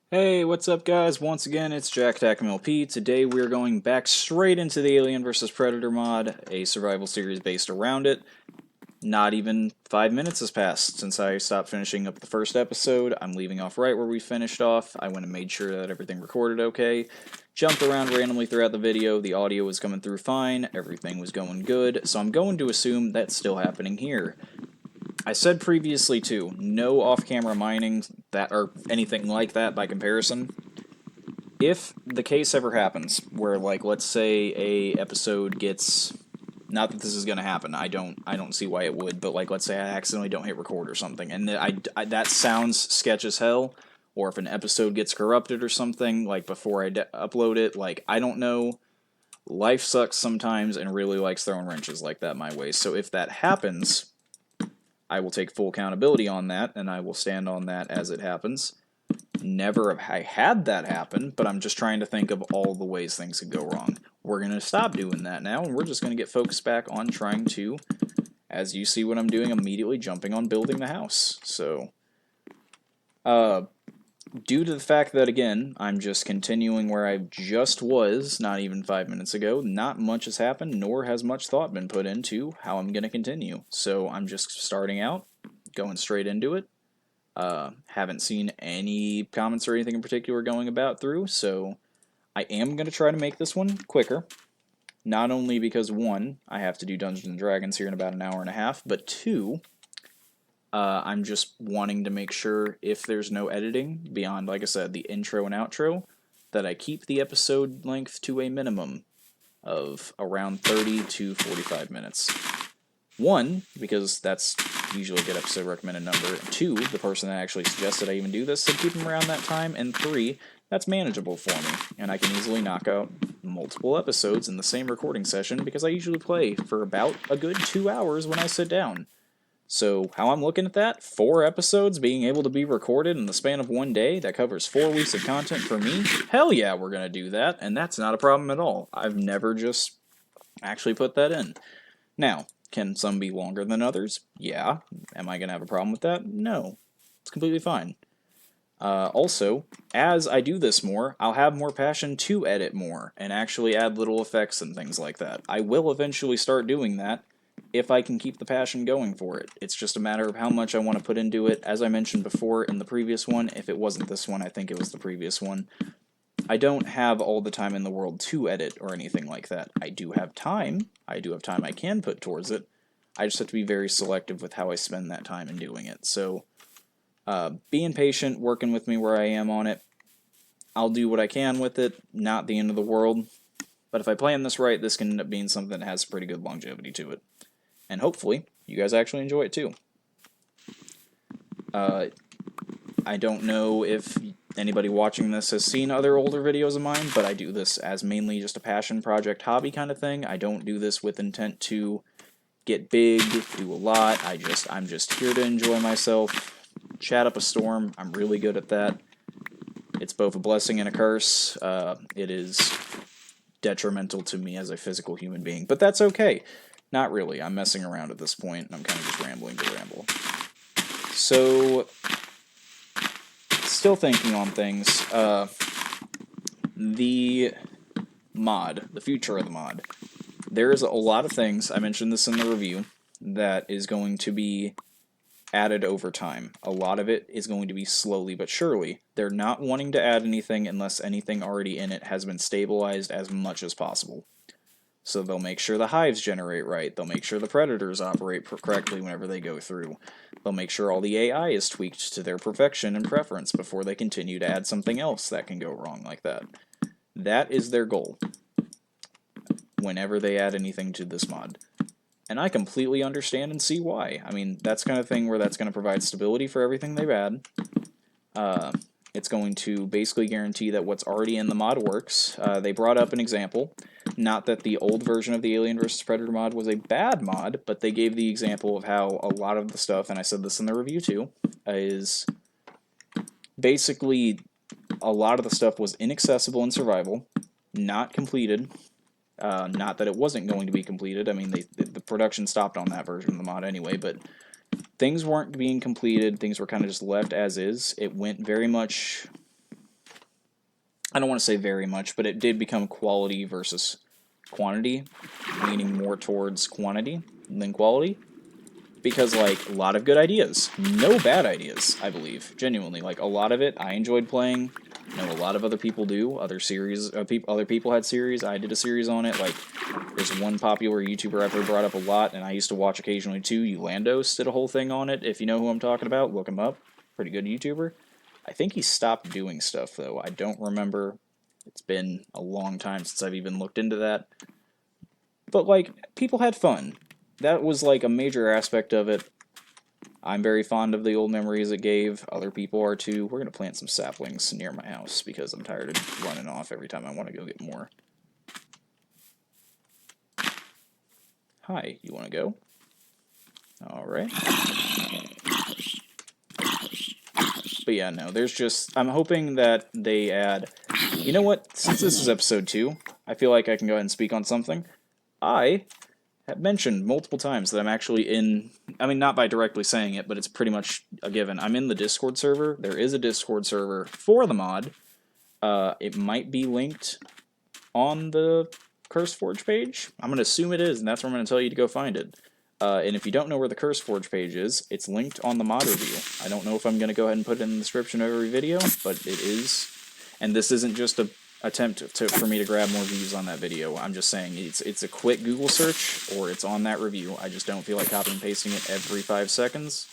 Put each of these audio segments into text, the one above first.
Hey, what's up guys? Once again, it's Jack AvP. Today we're going back straight into the Alien vs. Predator mod, a survival series based around it. Not even 5 minutes has passed since I stopped finishing up the first episode. I'm leaving off right where we finished off. I went and made sure that everything recorded okay. Jumped around randomly throughout the video. The audio was coming through fine. Everything was going good. So I'm going to assume that's still happening here. I said previously too, no off-camera mining that or anything like that by comparison. If the case ever happens where, like, let's say a episode gets, not that this is going to happen, I don't see why it would, but like let's say I accidentally don't hit record or something and that sounds sketch as hell, or if an episode gets corrupted or something like before I upload it, like, I don't know. Life sucks sometimes and really likes throwing wrenches like that my way. So if that happens, I will take full accountability on that, and I will stand on that as it happens. Never have I had that happen, but I'm just trying to think of all the ways things could go wrong. We're going to stop doing that now, and we're just going to get focused back on trying to, as you see what I'm doing, immediately jumping on building the house. So, uh, due to the fact that, again, I'm just continuing where I just was not even 5 minutes ago, not much has happened, nor has much thought been put into how I'm going to continue. So I'm just starting out, going straight into it. Haven't seen any comments or anything in particular going about through, so I am going to try to make this one quicker. Not only because, one, I have to do Dungeons and Dragons here in about an hour and a half, but two, I'm just wanting to make sure if there's no editing beyond, like I said, the intro and outro, that I keep the episode length to a minimum of around 30 to 45 minutes. One, because that's usually a good episode recommended number. Two, the person that actually suggested I even do this said keep them around that time. And three, that's manageable for me, and I can easily knock out multiple episodes in the same recording session because I usually play for about a good 2 hours when I sit down. So how I'm looking at that, 4 episodes being able to be recorded in the span of one day that covers 4 weeks of content for me, hell yeah, we're going to do that, and that's not a problem at all. I've never just actually put that in. Now, can some be longer than others? Yeah. Am I going to have a problem with that? No. It's completely fine. Also, as I do this more, I'll have more passion to edit more and actually add little effects and things like that. I will eventually start doing that if I can keep the passion going for it. It's just a matter of how much I want to put into it. As I mentioned before in the previous one, if it wasn't this one, I think it was the previous one, I don't have all the time in the world to edit or anything like that. I do have time. I do have time I can put towards it. I just have to be very selective with how I spend that time in doing it. So, being patient, working with me where I am on it. I'll do what I can with it. Not the end of the world. But if I plan this right, this can end up being something that has pretty good longevity to it. And hopefully, you guys actually enjoy it too. I don't know if anybody watching this has seen other older videos of mine, but I do this as mainly just a passion project hobby kind of thing. I don't do this with intent to get big, do a lot. I'm just here to enjoy myself, chat up a storm. I'm really good at that. It's both a blessing and a curse. It is detrimental to me as a physical human being, but that's okay. Not really. I'm messing around at this point, and I'm kind of just rambling to ramble. So, still thinking on things. The mod, the future of the mod. There's a lot of things, I mentioned this in the review, that is going to be added over time. A lot of it is going to be slowly but surely. They're not wanting to add anything unless anything already in it has been stabilized as much as possible. So they'll make sure the hives generate right. They'll make sure the predators operate correctly whenever they go through. They'll make sure all the AI is tweaked to their perfection and preference before they continue to add something else that can go wrong like that. That is their goal whenever they add anything to this mod. And I completely understand and see why. I mean, that's kind of thing where that's going to provide stability for everything they've added. It's going to basically guarantee that what's already in the mod works. They brought up an example. Not that the old version of the Alien vs. Predator mod was a bad mod, but they gave the example of how a lot of the stuff, and I said this in the review too, is basically a lot of the stuff was inaccessible in survival, not completed. Not that it wasn't going to be completed. I mean, the production stopped on that version of the mod anyway, but things weren't being completed. Things were kind of just left as is. It went very much I don't want to say very much, but it did become quality versus quantity, leaning more towards quantity than quality. Because, like, a lot of good ideas. No bad ideas, I believe. Genuinely. Like, a lot of it I enjoyed playing. I know a lot of other people do. Other people had series. I did a series on it. Like, there's one popular YouTuber I've heard brought up a lot, and I used to watch occasionally too. Eulandos did a whole thing on it. If you know who I'm talking about, look him up. Pretty good YouTuber. I think he stopped doing stuff, though. I don't remember. It's been a long time since I've even looked into that. But, like, people had fun. That was, like, a major aspect of it. I'm very fond of the old memories it gave. Other people are too. We're going to plant some saplings near my house because I'm tired of running off every time I want to go get more. Hi, you want to go? Alright. But yeah, no, there's just... I'm hoping that they add... You know what? Since this is episode 2, I feel like I can go ahead and speak on something. I have mentioned multiple times that I'm actually in... I mean, not by directly saying it, but it's pretty much a given. I'm in the Discord server. There is a Discord server for the mod. It might be linked on the CurseForge page. I'm going to assume it is, and that's where I'm going to tell you to go find it. And if you don't know where the CurseForge page is, it's linked on the mod review. I don't know if I'm going to go ahead and put it in the description of every video, but it is. And this isn't just an attempt for me to grab more views on that video. I'm just saying it's a quick Google search, or it's on that review. I just don't feel like copying and pasting it every 5 seconds.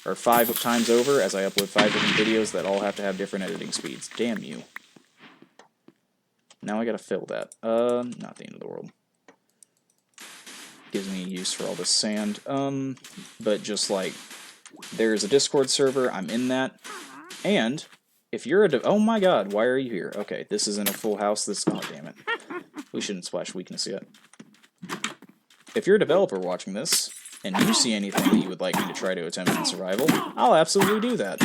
Or 5 times over, as I upload 5 different videos that all have to have different editing speeds. Damn you. Now I gotta fill that. Not the end of the world. Gives me a use for all this sand. But just like, there's a Discord server, I'm in that. And, if you're a oh my god, why are you here? Okay, this isn't a full house, oh damn it. We shouldn't splash weakness yet. If you're a developer watching this, and you see anything that you would like me to try to attempt in survival, I'll absolutely do that.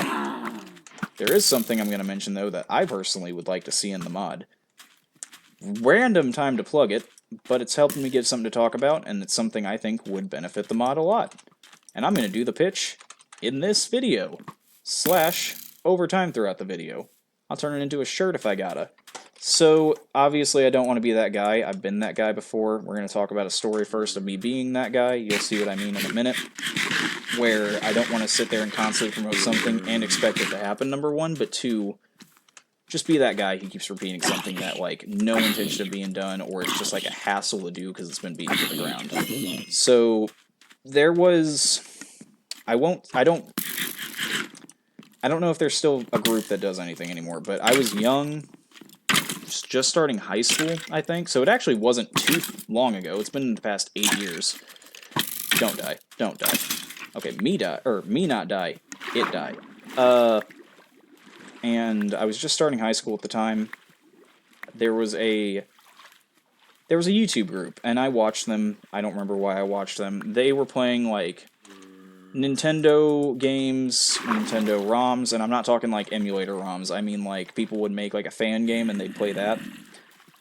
There is something I'm going to mention, though, that I personally would like to see in the mod. Random time to plug it, but it's helping me get something to talk about, and it's something I think would benefit the mod a lot. And I'm going to do the pitch in this video, / overtime throughout the video. I'll turn it into a shirt if I gotta. So, obviously I don't want to be that guy. I've been that guy before. We're going to talk about a story first of me being that guy. You'll see what I mean in a minute. Where I don't want to sit there and constantly promote something and expect it to happen, number one, but 2, just be that guy who keeps repeating something that, like, no intention of being done, or it's just like a hassle to do because it's been beaten to the ground. So, there was... I don't know if there's still a group that does anything anymore, but I was young, just starting high school, I think, so it actually wasn't too long ago. It's been in the past 8 years. Don't die. Don't die. Okay, me not die. It die. And I was just starting high school at the time. There was a YouTube group, and I watched them. I don't remember why I watched them. They were playing, like, Nintendo games, Nintendo ROMs, and I'm not talking, like, emulator ROMs. I mean, like, people would make, like, a fan game, and they'd play that.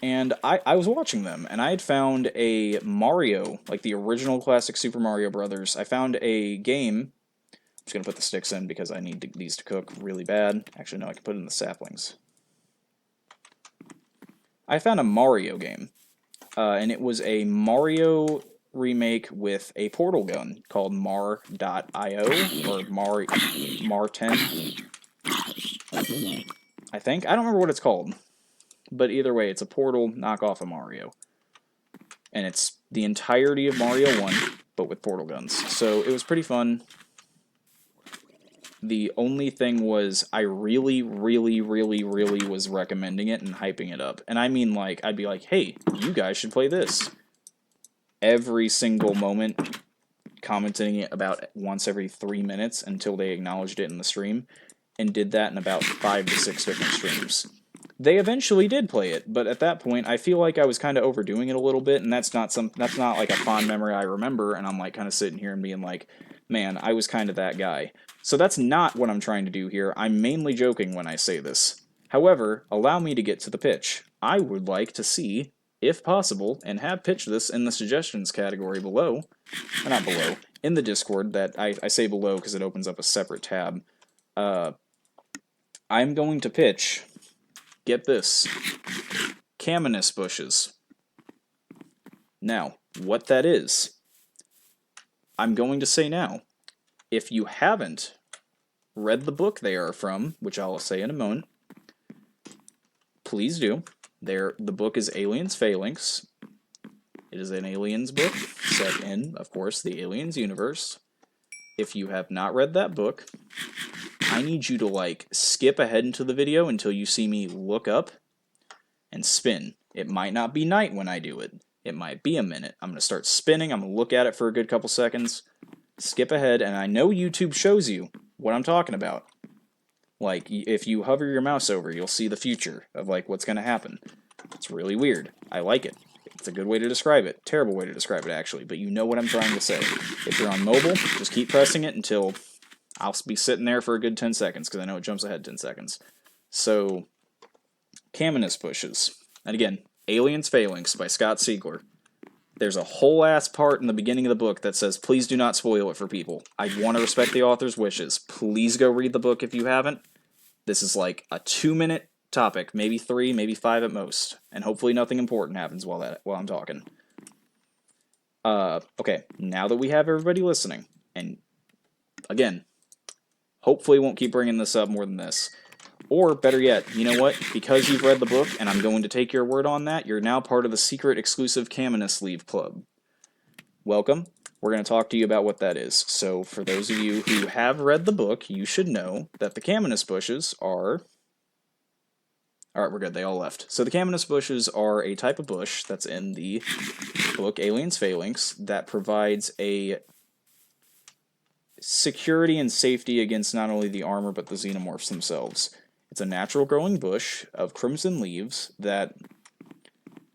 And I was watching them, and I had found a Mario, like the original classic Super Mario Brothers. I found a game. I'm just going to put the sticks in because I need these to cook really bad. Actually, no, I can put it in the saplings. I found a Mario game, and it was a Mario remake with a portal gun called Mar.io, or Mar10, I think. I don't remember what it's called. But either way, it's a Portal knockoff of Mario. And it's the entirety of Mario 1, but with portal guns. So it was pretty fun. The only thing was, I really was recommending it and hyping it up. And I mean, like, I'd be like, hey, you guys should play this. Every single moment, commenting it about once every 3 minutes until they acknowledged it in the stream. And did that in about 5 to 6 different streams. They eventually did play it, but at that point, I feel like I was kind of overdoing it a little bit, and that's not like a fond memory I remember, and I'm like kind of sitting here and being like, man, I was kind of that guy. So that's not what I'm trying to do here. I'm mainly joking when I say this. However, allow me to get to the pitch. I would like to see, if possible, and have pitched this in the suggestions category below, or not below, in the Discord, that I say below because it opens up a separate tab. I'm going to pitch get this. Caminus bushes. Now, what that is, I'm going to say now. If you haven't read the book they are from, which I'll say in a moment, please do. The book is Aliens Phalanx. It is an aliens book set in, of course, the aliens universe. If you have not read that book, I need you to, like, skip ahead into the video until you see me look up and spin. It might not be night when I do it. It might be a minute. I'm going to start spinning. I'm going to look at it for a good couple seconds. Skip ahead, and I know YouTube shows you what I'm talking about. Like, if you hover your mouse over, you'll see the future of, like, what's going to happen. It's really weird. I like it. It's a good way to describe it. Terrible way to describe it, actually, but you know what I'm trying to say. If you're on mobile, just keep pressing it until I'll be sitting there for a good 10 seconds, because I know it jumps ahead 10 seconds. So, Caminus bushes. And again, Aliens Phalanx by Scott Siegler. There's a whole ass part in the beginning of the book that says, please do not spoil it for people. I want to respect the author's wishes. Please go read the book if you haven't. This is like a 2-minute topic, maybe 3, maybe 5 at most. And hopefully nothing important happens while I'm talking. Okay, now that we have everybody listening, and again, hopefully won't keep bringing this up more than this. Or, better yet, you know what? Because you've read the book, and I'm going to take your word on that, you're now part of the secret exclusive Caminus Leave Club. Welcome. We're going to talk to you about what that is. So, for those of you who have read the book, you should know that the Caminus bushes are... Alright, we're good. They all left. So the Caminus bushes are a type of bush that's in the book Aliens Phalanx that provides a security and safety against not only the armor but the xenomorphs themselves. It's a natural growing bush of crimson leaves that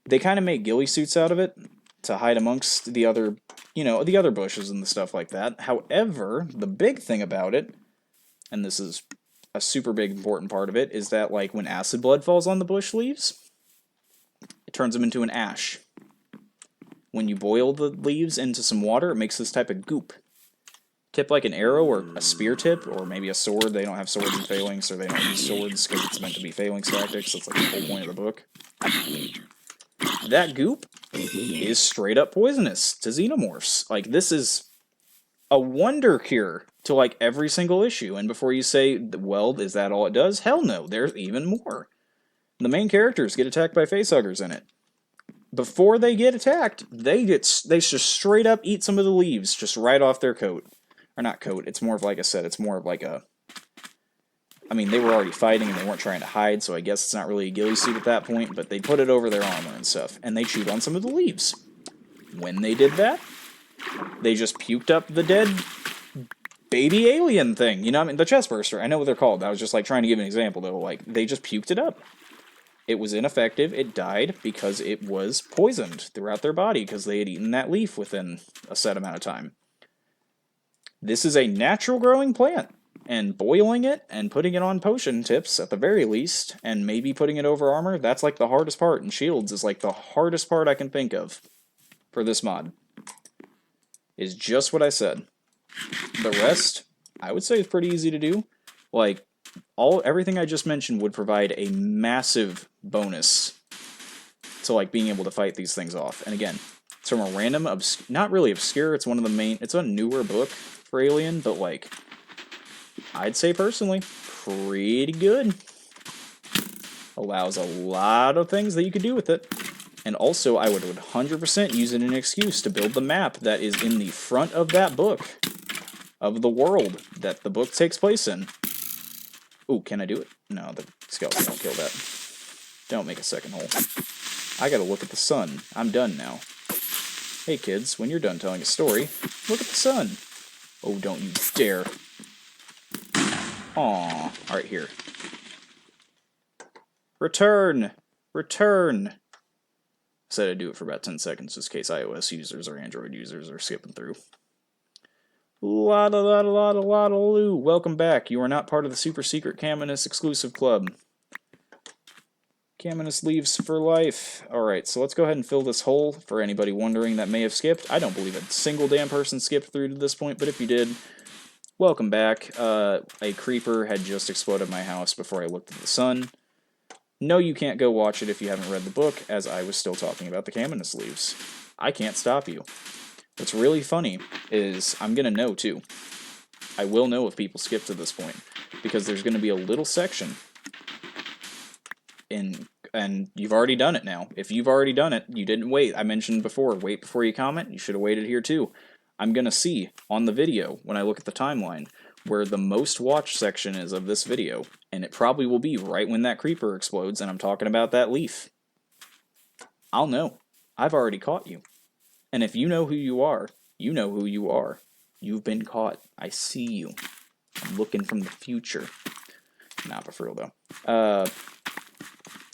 they kind of make ghillie suits out of it to hide amongst the other, the other bushes and the stuff like that. However, the big thing about it, and this is a super big important part of it, is that, like, when acid blood falls on the bush leaves, it turns them into an ash. When you boil the leaves into some water, it makes this type of goop. Tip like an arrow or a spear tip, or maybe a sword. They don't have swords in Phalanx, or they don't use swords because it's meant to be Phalanx tactics. That's like the whole point of the book. That goop is straight up poisonous to xenomorphs. Like, this is a wonder cure to, like, every single issue. And before you say, well, is that all it does? Hell no, there's even more. The main characters get attacked by facehuggers in it. Before they get attacked, they just straight up eat some of the leaves just right off their coat. Or not coat, it's more of, like I said, it's more of like a... I mean, they were already fighting and they weren't trying to hide, so I guess it's not really a ghillie suit at that point, but they put it over their armor and stuff, and they chewed on some of the leaves. When they did that, they just puked up the dead baby alien thing, you know what I mean? The chest burster, I know what they're called. I was just, like, trying to give an example, though. Like, they just puked it up. It was ineffective. It died because it was poisoned throughout their body because they had eaten that leaf within a set amount of time. This is a natural growing plant, and boiling it and putting it on potion tips at the very least, and maybe putting it over armor, that's like the hardest part, and shields is like the hardest part I can think of for this mod. Is just what I said. The rest, I would say, is pretty easy to do. Like, everything I just mentioned would provide a massive bonus to, like, being able to fight these things off. And again, it's from a random, not really obscure, it's one of the main, it's a newer book for Alien, but, like, I'd say personally, pretty good. Allows a lot of things that you could do with it. And also, I would 100% use it as an excuse to build the map that is in the front of that book, of the world that the book takes place in. Ooh, can I do it? No, the skeleton don't kill that. Don't make a second hole. I gotta look at the sun. I'm done now. Hey kids, when you're done telling a story, look at the sun. Oh, don't you dare. Aww. Alright, here. Return! Return! Said I'd do it for about 10 seconds, just in case iOS users or Android users are skipping through. La-da-la-da-la-da-la-da-loo. Welcome back. You are not part of the super secret Caminus exclusive club. Caminus leaves for life. Alright, so let's go ahead and fill this hole for anybody wondering that may have skipped. I don't believe a single damn person skipped through to this point, but if you did, welcome back. A creeper had just exploded my house before I looked at the sun. No, you can't go watch it if you haven't read the book, as I was still talking about the Caminus leaves. I can't stop you. What's really funny is I'm going to know, too. I will know if people skip to this point, because there's going to be a little section and you've already done it now. If you've already done it, you didn't wait. I mentioned before, wait before you comment. You should have waited here too. I'm going to see on the video, when I look at the timeline, where the most watched section is of this video, and it probably will be right when that creeper explodes and I'm talking about that leaf. I'll know. I've already caught you. And if you know who you are, you know who you are. You've been caught. I see you. I'm looking from the future. Not for real, though.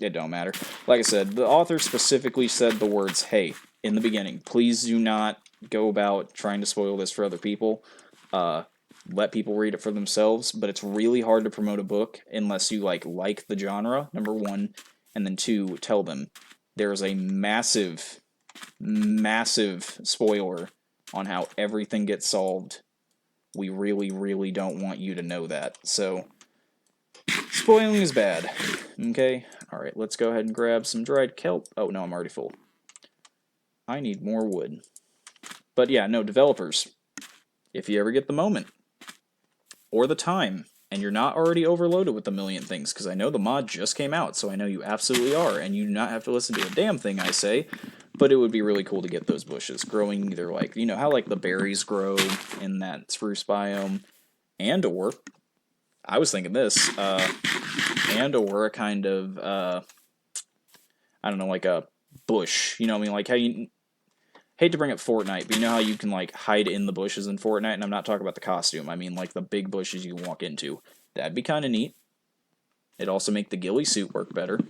It don't matter. Like I said, the author specifically said the words, hey, in the beginning. Please do not go about trying to spoil this for other people. Let people read it for themselves, but it's really hard to promote a book unless you like the genre, number one, and then two, tell them there's a massive, massive spoiler on how everything gets solved. We really, really don't want you to know that. So, spoiling is bad. Okay? Alright, let's go ahead and grab some dried kelp. Oh, no, I'm already full. I need more wood. But yeah, no, developers, if you ever get the moment, or the time, and you're not already overloaded with a million things, because I know the mod just came out, so I know you absolutely are, and you do not have to listen to a damn thing I say, but it would be really cool to get those bushes growing either like, you know, how like the berries grow in that spruce biome, and or, I was thinking this, and or a kind of, I don't know, like a bush, you know what I mean, like how you, hate to bring up Fortnite, but you know how you can like hide in the bushes in Fortnite, and I'm not talking about the costume, I mean like the big bushes you can walk into. That'd be kind of neat. It'd also make the ghillie suit work better.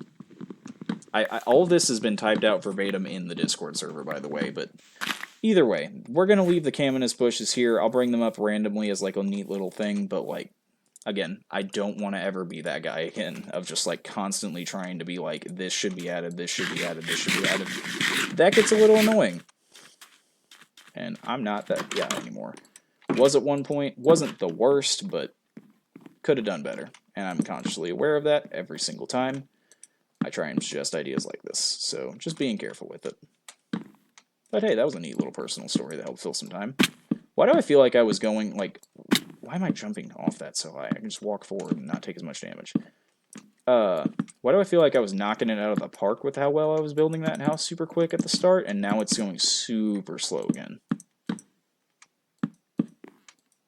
All of this has been typed out verbatim in the Discord server, by the way, but either way, we're going to leave the Caminus bushes here. I'll bring them up randomly as like a neat little thing, but like, again, I don't want to ever be that guy again of just like constantly trying to be like, this should be added, this should be added, this should be added. That gets a little annoying. And I'm not that guy anymore. Was at one point, wasn't the worst, but could have done better. And I'm consciously aware of that every single time I try and suggest ideas like this. So just being careful with it. But hey, that was a neat little personal story that helped fill some time. Why do I feel like I was going, like, why am I jumping off that so high? I can just walk forward and not take as much damage. Why do I feel like I was knocking it out of the park with how well I was building that house super quick at the start, and now it's going super slow again?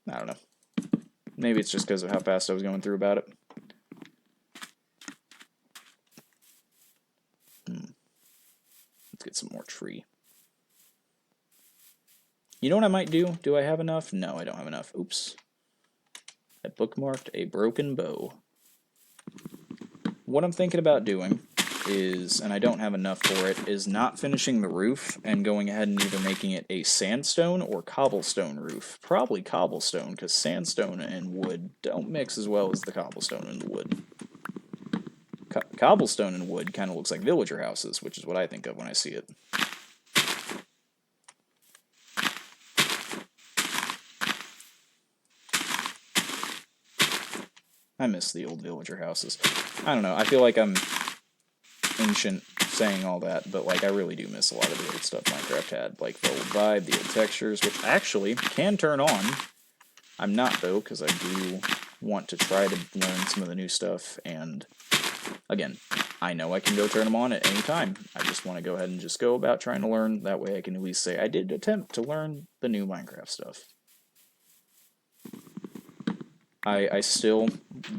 I don't know. Maybe it's just because of how fast I was going through about it. Let's get some more tree. You know what I might do? Do I have enough? No, I don't have enough. Oops. I bookmarked a broken bow. What I'm thinking about doing is, and I don't have enough for it, is not finishing the roof and going ahead and either making it a sandstone or cobblestone roof. Probably cobblestone, because sandstone and wood don't mix as well as the cobblestone and the wood. Cobblestone and wood kind of looks like villager houses, which is what I think of when I see it. I miss the old villager houses. I don't know, I feel like I'm ancient saying all that, but like I really do miss a lot of the old stuff Minecraft had. Like the old vibe, the old textures, which actually can turn on. I'm not though, because I do want to try to learn some of the new stuff, and again, I know I can go turn them on at any time. I just want to go ahead and just go about trying to learn, that way I can at least say I did attempt to learn the new Minecraft stuff. I still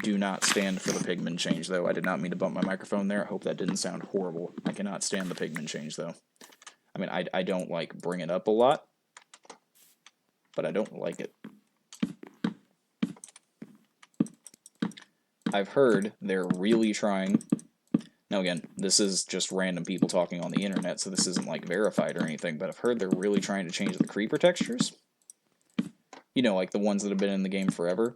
do not stand for the pigment change, though. I did not mean to bump my microphone there. I hope that didn't sound horrible. I cannot stand the pigment change, though. I mean, I don't, like, bring it up a lot, but I don't like it. I've heard they're really trying... Now, again, this is just random people talking on the internet, so this isn't, like, verified or anything, but I've heard they're really trying to change the creeper textures. You know, like the ones that have been in the game forever.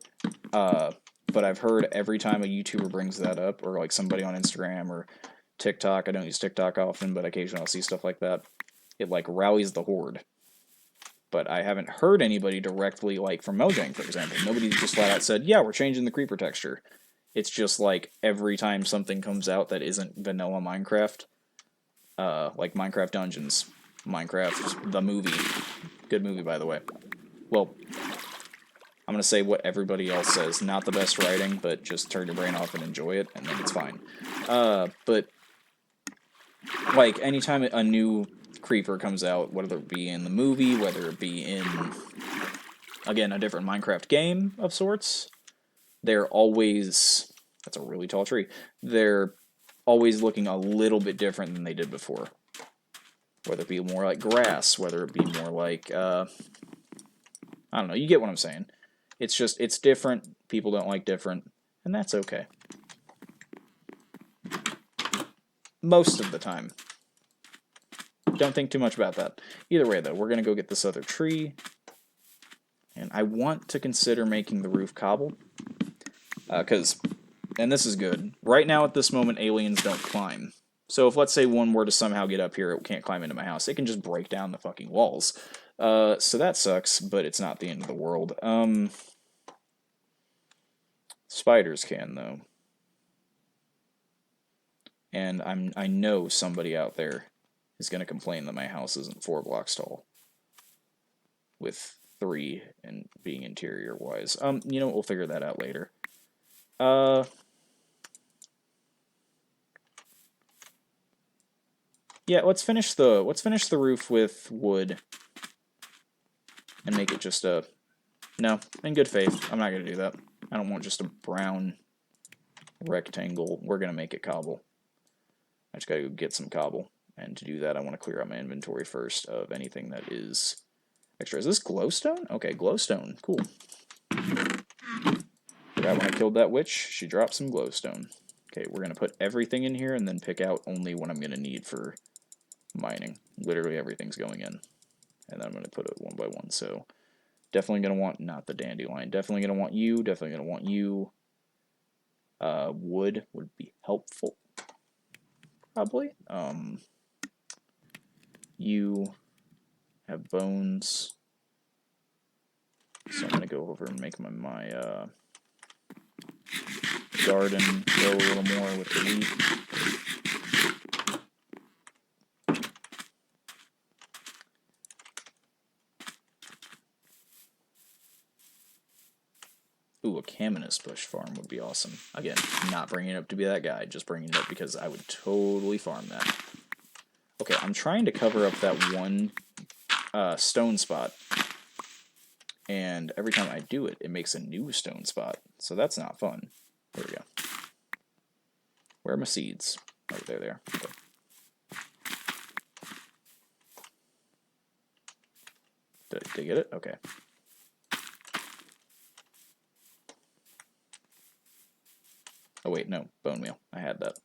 But I've heard every time a YouTuber brings that up, or like somebody on Instagram or TikTok, I don't use TikTok often, but occasionally I'll see stuff like that, it like rallies the horde. But I haven't heard anybody directly, like from Mojang, for example. Nobody just flat out said, yeah, we're changing the creeper texture. It's just like every time something comes out that isn't vanilla Minecraft, like Minecraft Dungeons, Minecraft the movie, good movie by the way. Well, I'm gonna say what everybody else says, not the best writing, but just turn your brain off and enjoy it, and then it's fine. But like anytime a new creeper comes out, whether it be in the movie, whether it be in, again, a different Minecraft game of sorts, they're always, that's a really tall tree, they're always looking a little bit different than they did before. Whether it be more like grass, whether it be more like, I don't know, you get what I'm saying. It's just, it's different, people don't like different, and that's okay. Most of the time. Don't think too much about that. Either way, though, we're going to go get this other tree. And I want to consider making the roof cobble. Because, and this is good, right now at this moment, aliens don't climb. So if, let's say, one were to somehow get up here, it can't climb into my house. It can just break down the fucking walls. So that sucks, but it's not the end of the world. Spiders can, though. And I know somebody out there is going to complain that my house isn't 4 blocks tall. With 3 and being interior-wise. You know what, we'll figure that out later. Yeah, let's finish the roof with wood. And make it just a... No, in good faith, I'm not going to do that. I don't want just a brown rectangle. We're going to make it cobble. I just got to go get some cobble. And to do that, I want to clear out my inventory first of anything that is extra. Is this glowstone? Okay, glowstone. Cool. Forgot when I killed that witch, she dropped some glowstone. Okay, we're going to put everything in here and then pick out only what I'm going to need for mining. Literally everything's going in. And then I'm going to put it one by one. So definitely going to want, not the dandelion, definitely going to want you, definitely going to want you. Wood would be helpful. Probably. You have bones. So I'm going to go over and make my garden go a little more with the wheat. Ooh, a caminus bush farm would be awesome. Again, not bringing it up to be that guy, just bringing it up because I would totally farm that. Okay, I'm trying to cover up that one stone spot. And every time I do it, it makes a new stone spot. So that's not fun. There we go. Where are my seeds? Oh, there. Okay. Did I get it? Okay. Oh wait, no, bone meal. I had that.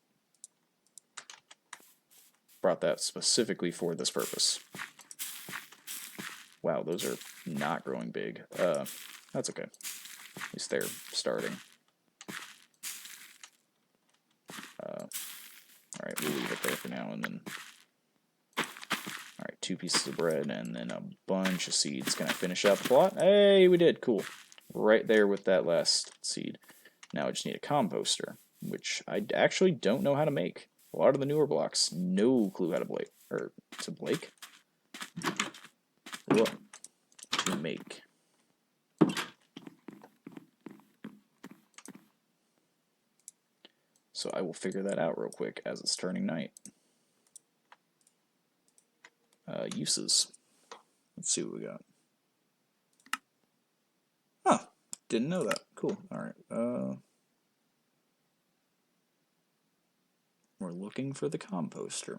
Brought that specifically for this purpose. Wow, those are not growing big. That's okay. At least they're starting. Alright, we'll leave it there for now, and then... Alright, 2 pieces of bread, and then a bunch of seeds. Can I finish out the plot? Hey, we did! Cool. Right there with that last seed. Now I just need a composter, which I actually don't know how to make. A lot of the newer blocks, no clue how to Blake. Or, to Blake? What? To make. So I will figure that out real quick as it's turning night. Uses. Let's see what we got. Huh. Didn't know that. Cool. Alright. We're looking for the composter.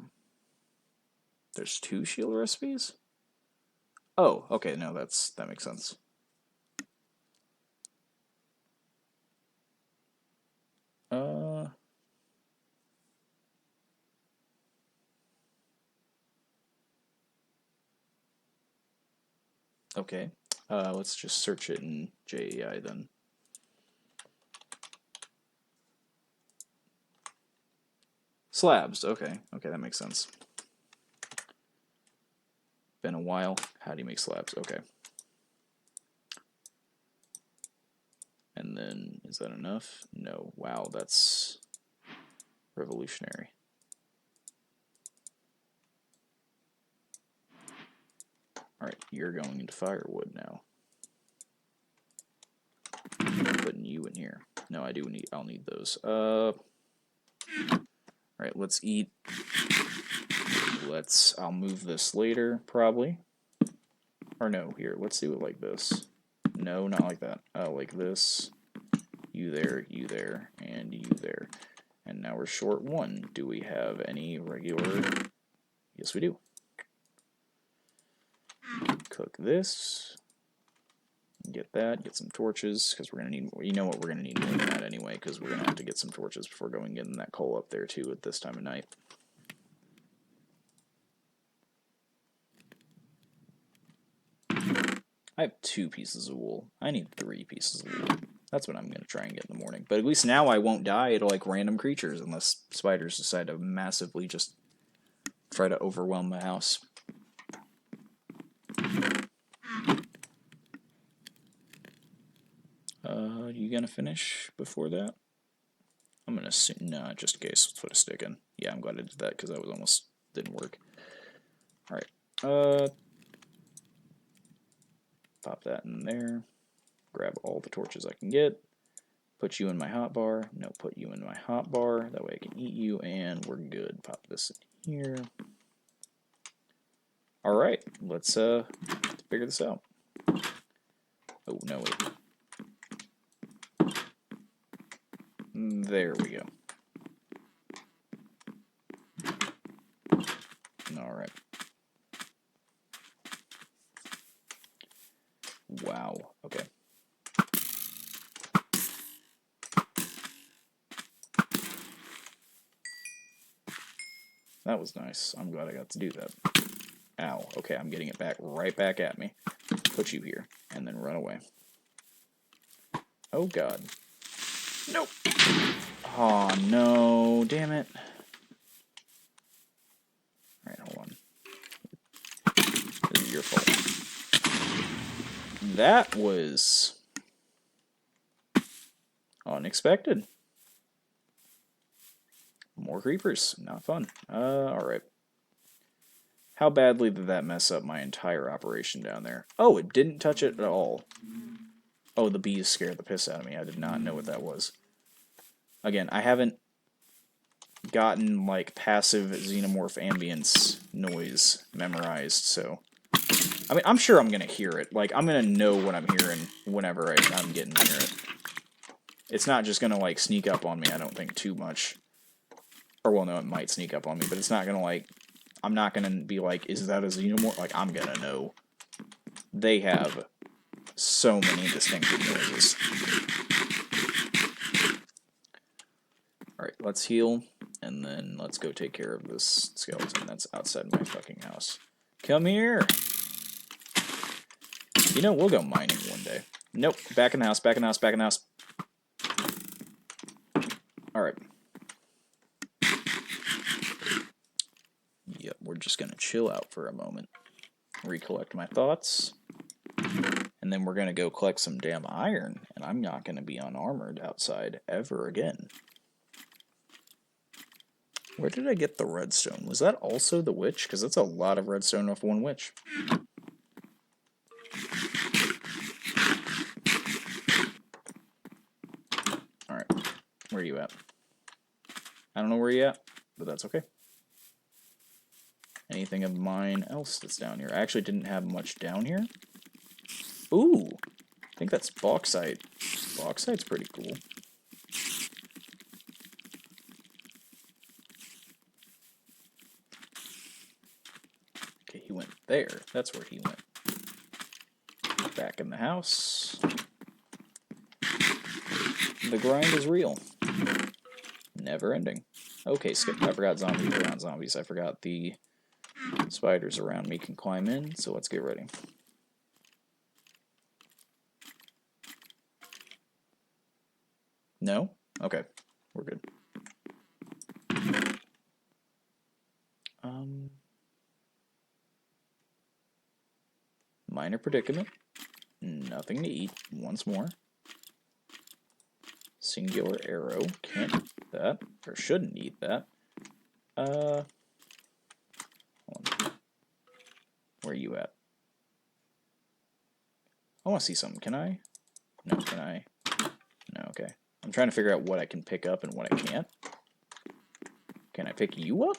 There's 2 shield recipes? Oh, okay, no, that makes sense. Okay. Let's just search it in JEI then. Slabs, okay. Okay, that makes sense. Been a while. How do you make slabs? Okay. And And then, is that enough? No. Wow, that's revolutionary. Alright, you're going into firewood now. I'm putting you in here. No, I'll need those. Alright, let's eat. I'll move this later, probably. Or no, here, let's do it like this. No, not like that. Like this. You there, and you there. And now we're short one. Do we have any regular? Yes, we do. Cook this. Get that. Get some torches, because we're going to need more. You know what, we're going to need more than that anyway, because we're going to have to get some torches before going getting that coal up there, too, at this time of night. I have 2 pieces of wool. I need 3 pieces of wool. That's what I'm going to try and get in the morning. But at least now I won't die to, like, random creatures unless spiders decide to massively just try to overwhelm my house. You gonna finish before that? I'm gonna assume, nah, just in case. Let's put a stick in. Yeah, I'm glad I did that because that was almost didn't work. Alright, pop that in there. Grab all the torches I can get. Put you in my hotbar. No, put you in my hotbar. That way I can eat you, and we're good. Pop this in here. Alright, let's figure this out. Oh, no, wait. There we go. Alright. Wow, okay. That was nice. I'm glad I got to do that. Ow. Okay, I'm getting it back right back at me. Put you here, and then run away. Oh, God. Nope. Oh, no. Damn it. Alright, hold on. This is your fault. That was unexpected. More creepers. Not fun. Alright. How badly did that mess up my entire operation down there? Oh, it didn't touch it at all. Oh, the bees scared the piss out of me. I did not know what that was. Again, I haven't gotten, like, passive xenomorph ambience noise memorized, so... I mean, I'm sure I'm going to hear it. Like, I'm going to know what I'm hearing whenever I'm getting near it. It's not just going to, like, sneak up on me, I don't think, too much. Or, well, no, it might sneak up on me, but it's not going to, like... I'm not going to be like, is that a xenomorph? Like, I'm going to know. They have so many distinctive noises. Alright, let's heal, and then let's go take care of this skeleton that's outside my fucking house. Come here! You know, we'll go mining one day. Nope, back in the house, back in the house, back in the house. Alright. Yep, we're just gonna chill out for a moment. Recollect my thoughts. And then we're gonna go collect some damn iron, and I'm not gonna be unarmored outside ever again. Where did I get the redstone? Was that also the witch? Because that's a lot of redstone off one witch. Alright, where are you at? I don't know where you're at, but that's okay. Anything of mine else that's down here? I actually didn't have much down here. Ooh, I think that's bauxite. Bauxite's pretty cool. Okay, he went there. That's where he went. Back in the house. The grind is real. Never ending. Okay, skip. I forgot zombies. They're not zombies. I forgot the spiders around me can climb in, so let's get ready. No? Okay. We're good. Minor predicament. Nothing to eat. Once more. Singular arrow. Can't eat that. Or shouldn't eat that. Hold on. Where are you at? I want to see something. Can I? No, can I? No, okay. I'm trying to figure out what I can pick up and what I can't. Can I pick you up?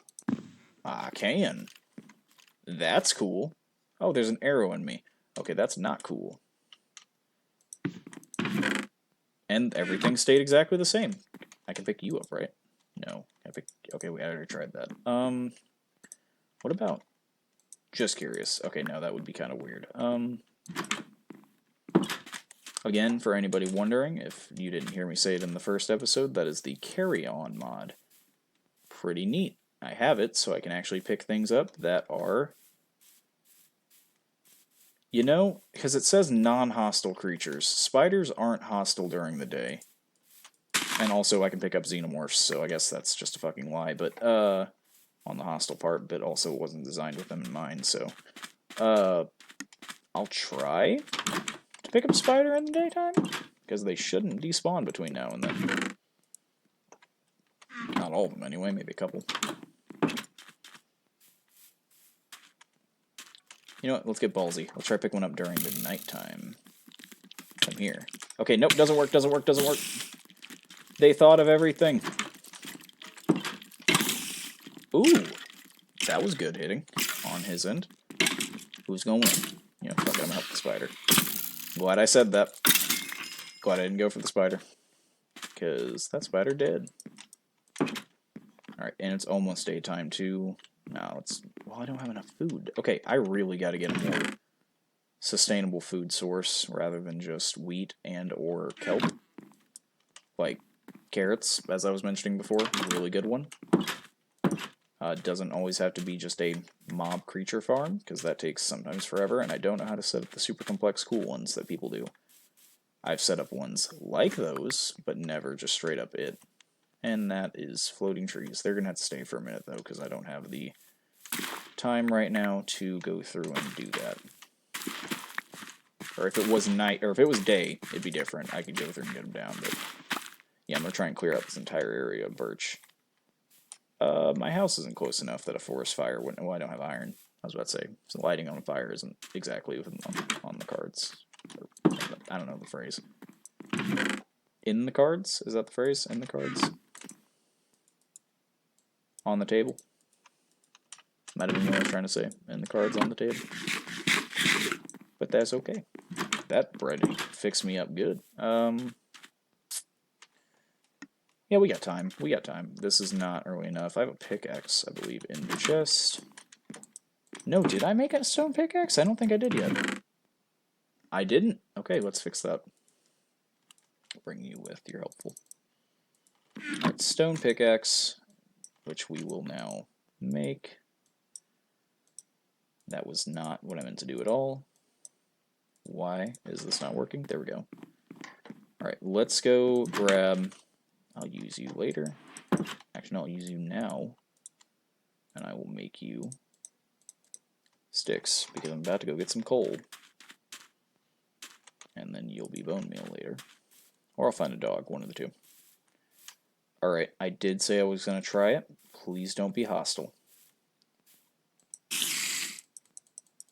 I can. That's cool. Oh, there's an arrow in me. Okay, that's not cool. And everything stayed exactly the same. I can pick you up, right? No. I pick... Okay, we already tried that. What about... Just curious. Okay, no, that would be kind of weird. Again, for anybody wondering, if you didn't hear me say it in the first episode, that is the carry-on mod. Pretty neat. I have it, so I can actually pick things up that are... You know, because it says non-hostile creatures. Spiders aren't hostile during the day. And also I can pick up xenomorphs, so I guess that's just a fucking lie, but, on the hostile part, but also it wasn't designed with them in mind, so, I'll try to pick up a spider in the daytime, because they shouldn't despawn between now and then. Not all of them anyway, maybe a couple. You know what, let's get ballsy. Let's try to pick one up during the nighttime. Come here. Okay, nope, doesn't work, doesn't work, doesn't work. They thought of everything. Ooh, that was good hitting on his end. Who's gonna win? You know, fuck it, I'm gonna help the spider. Glad I said that. Glad I didn't go for the spider. Because that spider dead. Alright, and it's almost daytime too. No, it's... Well, I don't have enough food. Okay, I really gotta get a more sustainable food source rather than just wheat and or kelp. Like carrots, as I was mentioning before, a really good one. Doesn't always have to be just a mob creature farm, because that takes sometimes forever, and I don't know how to set up the super complex cool ones that people do. I've set up ones like those, but never just straight up it. And that is floating trees. They're going to have to stay for a minute, though, because I don't have the time right now to go through and do that. Or if it was night, or if it was day, it'd be different. I could go through and get them down, but yeah, I'm going to try and clear out this entire area of birch. My house isn't close enough that a forest fire wouldn't... Well, I don't have iron. I was about to say, so lighting on a fire isn't exactly on the cards. Or, I don't know the phrase. In the cards? Is that the phrase? In the cards? On the table? Might have been what I was trying to say. In the cards on the table. But that's okay. That bread fixed me up good. Yeah, we got time. We got time. This is not early enough. I have a pickaxe, I believe, in the chest. No, did I make a stone pickaxe? I don't think I did yet. I didn't? Okay, let's fix that. I'll bring you with. You're helpful. Alright, stone pickaxe, which we will now make. That was not what I meant to do at all. Why is this not working? There we go. Alright, let's go grab... I'll use you later. Actually, no, I'll use you now. And I will make you sticks, because I'm about to go get some coal. And then you'll be bone meal later. Or I'll find a dog, one of the two. Alright, I did say I was going to try it. Please don't be hostile.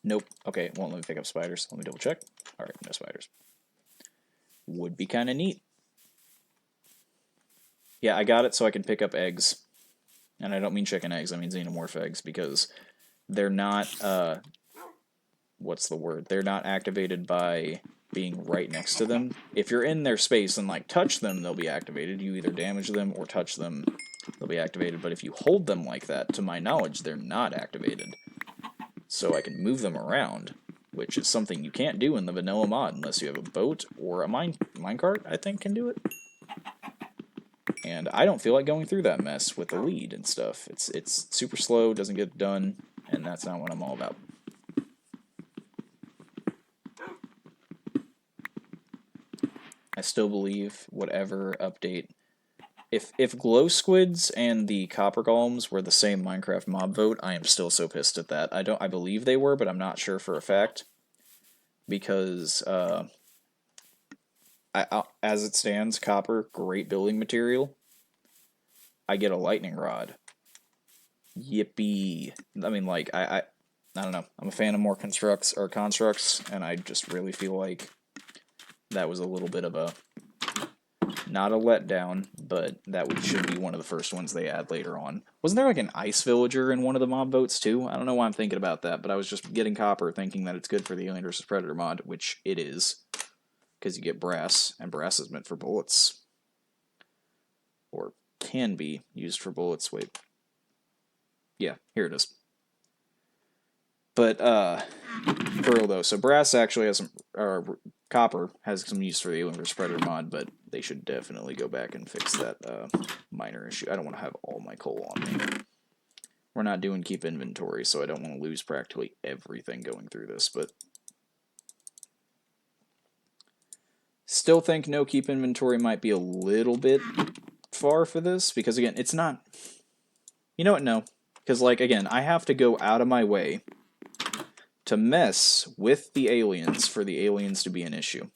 Nope. Okay, won't let me pick up spiders. Let me double check. Alright, no spiders. Would be kind of neat. Yeah, I got it so I can pick up eggs. And I don't mean chicken eggs, I mean xenomorph eggs, because they're not, what's the word? They're not activated by being right next to them. If you're in their space and, like, touch them, they'll be activated. You either damage them or touch them, they'll be activated. But if you hold them like that, to my knowledge, they're not activated. So I can move them around, which is something you can't do in the vanilla mod unless you have a boat or a minecart, I think, can do it. And I don't feel like going through that mess with the lead and stuff. It's super slow, doesn't get done, and that's not what I'm all about. I still believe whatever update... If glow squids and the copper golems were the same Minecraft mob vote, I am still so pissed at that. I believe they were, but I'm not sure for a fact. Because, as it stands, copper, great building material. I get a lightning rod. Yippee. I mean, like, I don't know. I'm a fan of more constructs, and I just really feel like that was a little bit of a, not a letdown, but should be one of the first ones they add later on. Wasn't there like an ice villager in one of the mob votes too? I don't know why I'm thinking about that, but I was just getting copper thinking that it's good for the Alien vs. Predator mod, which it is, because you get brass, and brass is meant for bullets. Or can be used for bullets. Wait. Yeah, here it is. But, for real though, so brass actually has some, copper has some use for the Alien vs. Predator mod, but they should definitely go back and fix that, minor issue. I don't want to have all my coal on me. We're not doing keep inventory, so I don't want to lose practically everything going through this, but still think no keep inventory might be a little bit far for this, because again, it's not, you know what, no, because like, again, I have to go out of my way to mess with the aliens for the aliens to be an issue.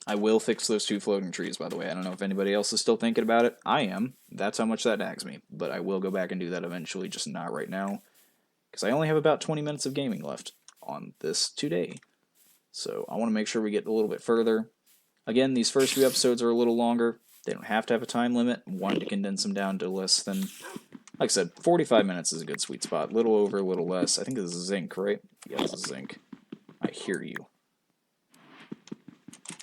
I will fix those 2 floating trees, by the way. I don't know if anybody else is still thinking about it. I am. That's how much that nags me. But I will go back and do that eventually, just not right now. Because I only have about 20 minutes of gaming left on this today. So I want to make sure we get a little bit further. Again, these first few episodes are a little longer. They don't have to have a time limit. I wanted to condense them down to less than, like I said, 45 minutes is a good sweet spot. Little over, a little less. I think this is zinc, right? Yeah, this is zinc. I hear you.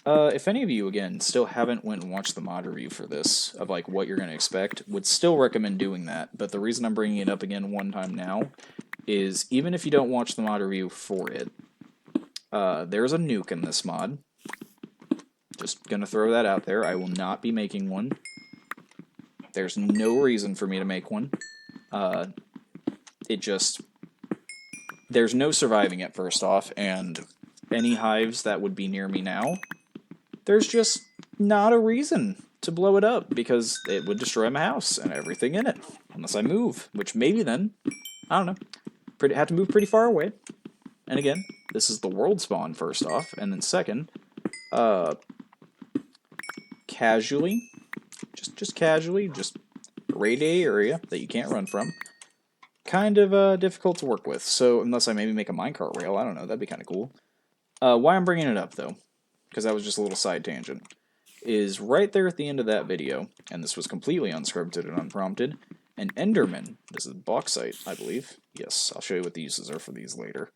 If any of you, again, still haven't went and watched the mod review for this, of like what you're going to expect, would still recommend doing that, but the reason I'm bringing it up again one time now is even if you don't watch the mod review for it, there's a nuke in this mod. Just gonna throw that out there. I will not be making one. There's no reason for me to make one. There's no surviving it, first off, and any hives that would be near me now, there's just not a reason to blow it up, because it would destroy my house and everything in it, unless I move, which maybe then, I don't know, have to move pretty far away. And again, this is the world spawn, first off, and then second, casually, just casually, just raid area that you can't run from, kind of difficult to work with, so unless I maybe make a minecart rail, I don't know, that'd be kind of cool. Why I'm bringing it up, though, because that was just a little side tangent, is right there at the end of that video, and this was completely unscripted and unprompted, an Enderman, this is bauxite, I believe, yes, I'll show you what the uses are for these later,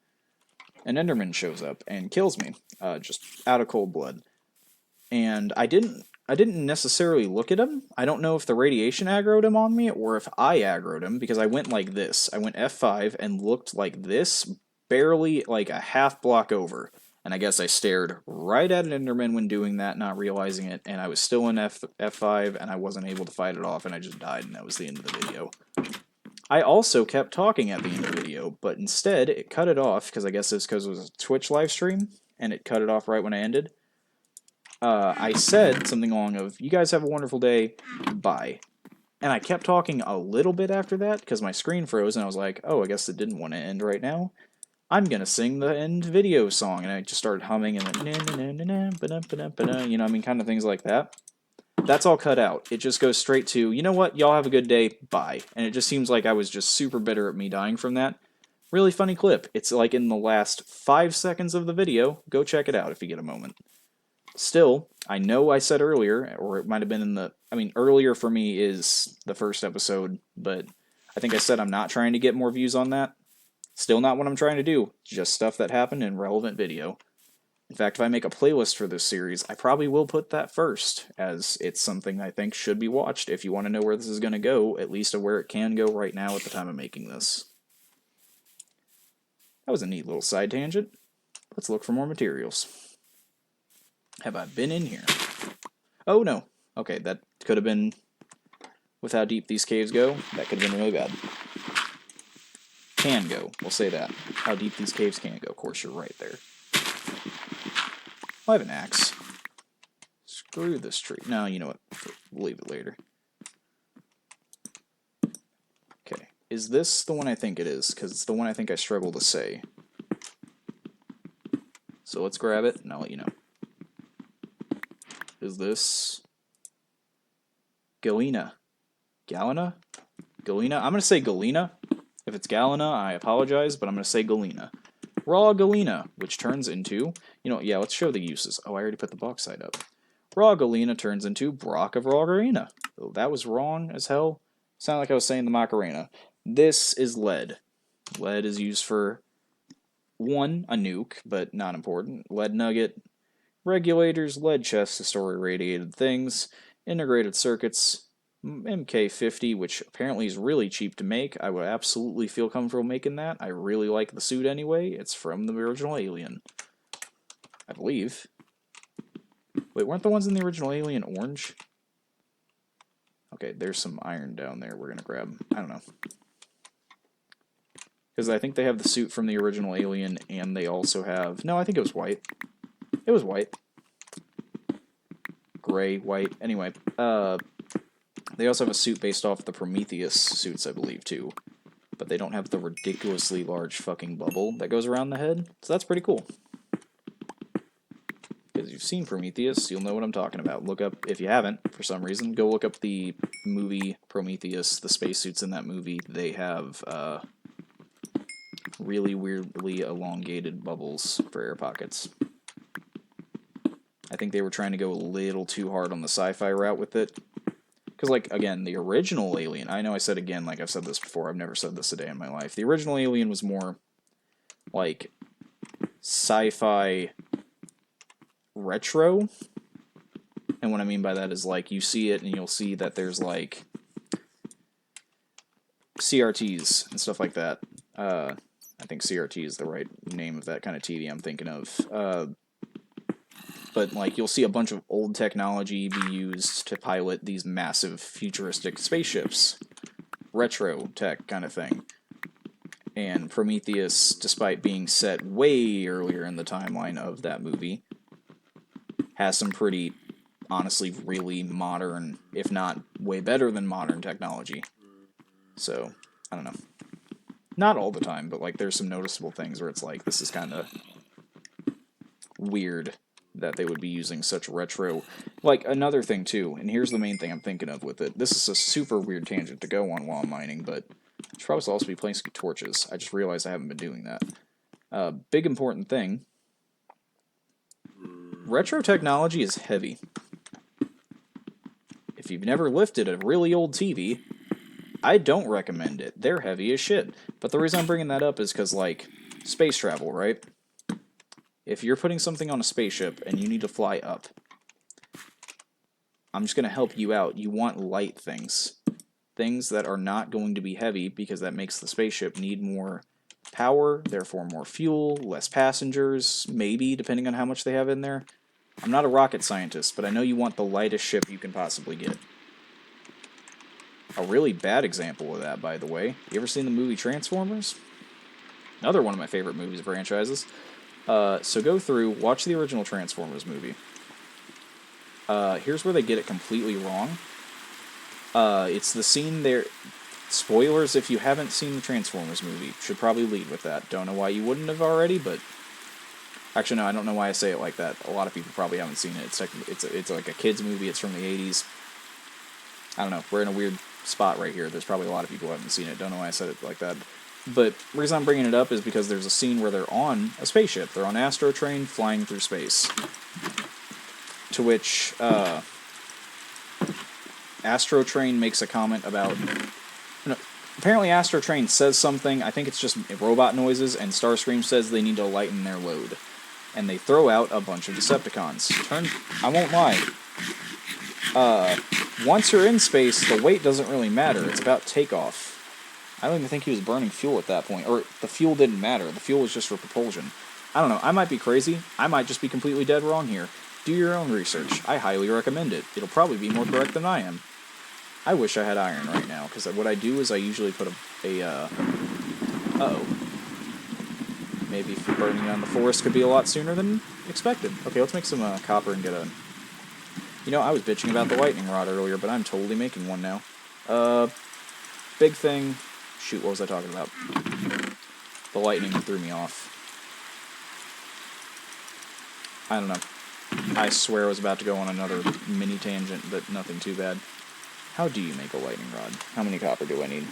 an Enderman shows up and kills me, just out of cold blood, and I didn't necessarily look at him. I don't know if the radiation aggroed him on me or if I aggroed him, because I went like this. I went F5 and looked like this, barely like a half block over. And I guess I stared right at an Enderman when doing that, not realizing it, and I was still in F5 and I wasn't able to fight it off, and I just died, and that was the end of the video. I also kept talking at the end of the video, but instead it cut it off, because I guess it's because it was a Twitch live stream, and it cut it off right when I ended. I said something along of, you guys have a wonderful day, bye. And I kept talking a little bit after that, because my screen froze, and I was like, oh, I guess it didn't want to end right now. I'm gonna sing the end video song, and I just started humming, and then, you know, I mean, kind of things like that. That's all cut out. It just goes straight to, you know what, y'all have a good day, bye. And it just seems like I was just super bitter at me dying from that. Really funny clip. It's like in the last 5 seconds of the video. Go check it out if you get a moment. Still, I know I said earlier, or it might have been in the, I mean, earlier for me is the first episode, but I think I said I'm not trying to get more views on that. Still not what I'm trying to do, just stuff that happened in relevant video. In fact, if I make a playlist for this series, I probably will put that first, as it's something I think should be watched if you want to know where this is going to go, at least of where it can go right now at the time of making this. That was a neat little side tangent. Let's look for more materials. Have I been in here? Oh, no. Okay, that could have been, with how deep these caves go, that could have been really bad. Can go, we'll say that. How deep these caves can go. Of course, you're right there. I have an axe. Screw this tree. No, you know what? We'll leave it later. Okay, is this the one I think it is? Because it's the one I think I struggle to say. So let's grab it, and I'll let you know. Is this Galena? Galena? Galena? I'm going to say Galena. If it's Galena, I apologize, but I'm going to say Galena. Raw Galena, which turns into, yeah, let's show the uses. Oh, I already put the bauxite up. Raw Galena turns into Brock of Raw Galena. Oh, that was wrong as hell. Sounded like I was saying the Macarena. This is lead. Lead is used for, one, a nuke, but not important. Lead nugget, regulators, lead chests to store irradiated things, integrated circuits, MK50, which apparently is really cheap to make. I would absolutely feel comfortable making that. I really like the suit anyway. It's from the original Alien, I believe. Wait, weren't the ones in the original Alien orange? Okay, there's some iron down there we're going to grab. I don't know. Because I think they have the suit from the original Alien, and they also have... No, I think it was white. It was white. Gray, white. Anyway, they also have a suit based off the Prometheus suits, I believe, too. But they don't have the ridiculously large fucking bubble that goes around the head. So that's pretty cool. Because you've seen Prometheus, you'll know what I'm talking about. Look up, if you haven't, for some reason, go look up the movie Prometheus, the spacesuits in that movie. They have really weirdly elongated bubbles for air pockets. I think they were trying to go a little too hard on the sci-fi route with it. Because, like, again, the original Alien, I know I said again, like I've said this before, I've never said this a day in my life. The original Alien was more, like, sci-fi retro. And what I mean by that is, like, you see it and you'll see that there's, like, CRTs and stuff like that. I think CRT is the right name of that kind of TV I'm thinking of. But, like, you'll see a bunch of old technology be used to pilot these massive futuristic spaceships. Retro tech kind of thing. And Prometheus, despite being set way earlier in the timeline of that movie, has some pretty, honestly, really modern, if not way better than modern technology. So, I don't know. Not all the time, but, like, there's some noticeable things where it's like, this is kind of weird that they would be using such retro... Like, another thing, too, and here's the main thing I'm thinking of with it. This is a super weird tangent to go on while I'm mining, but I should probably also be placing torches. I just realized I haven't been doing that. Big important thing. Retro technology is heavy. If you've never lifted a really old TV, I don't recommend it. They're heavy as shit. But the reason I'm bringing that up is because, like, space travel, right? If you're putting something on a spaceship and you need to fly up, I'm just going to help you out. You want light things. Things that are not going to be heavy because that makes the spaceship need more power, therefore more fuel, less passengers, maybe, depending on how much they have in there. I'm not a rocket scientist, but I know you want the lightest ship you can possibly get. A really bad example of that, by the way. You ever seen the movie Transformers? Another one of my favorite movies franchises. So go through, watch the original Transformers movie. Here's where they get it completely wrong. It's the scene there... Spoilers if you haven't seen the Transformers movie. Should probably lead with that. Don't know why you wouldn't have already, but... Actually, no, I don't know why I say it like that. A lot of people probably haven't seen it. It's like a kid's movie. It's from the 80s. I don't know. We're in a weird spot right here. There's probably a lot of people who haven't seen it. Don't know why I said it like that. But the reason I'm bringing it up is because there's a scene where they're on a spaceship. They're on Astro Train flying through space. To which Astro Train makes a comment about... No, apparently Astro Train says something. I think it's just robot noises, and Starscream says they need to lighten their load. And they throw out a bunch of Decepticons. I won't lie. Once you're in space, the weight doesn't really matter. It's about takeoff. I don't even think he was burning fuel at that point. Or the fuel didn't matter. The fuel was just for propulsion. I don't know. I might be crazy. I might just be completely dead wrong here. Do your own research. I highly recommend it. It'll probably be more correct than I am. I wish I had iron right now, because what I do is I usually put uh-oh. Maybe burning down the forest could be a lot sooner than expected. Okay, let's make some copper and get a... You know, I was bitching about the lightning rod earlier, but I'm totally making one now. Big thing... Shoot, what was I talking about? The lightning threw me off. I don't know. I swear I was about to go on another mini tangent, but nothing too bad. How do you make a lightning rod? How many copper do I need?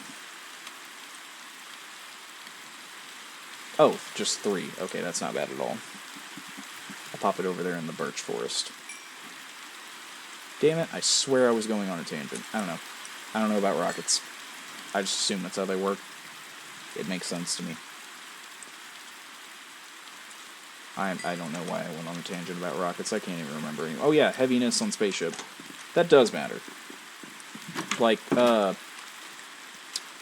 Oh, just 3. Okay, that's not bad at all. I'll pop it over there in the birch forest. Damn it, I swear I was going on a tangent. I don't know. I don't know about rockets. I just assume that's how they work. It makes sense to me. I don't know why I went on a tangent about rockets. I can't even remember anymore. Oh yeah, heaviness on spaceship. That does matter. Like,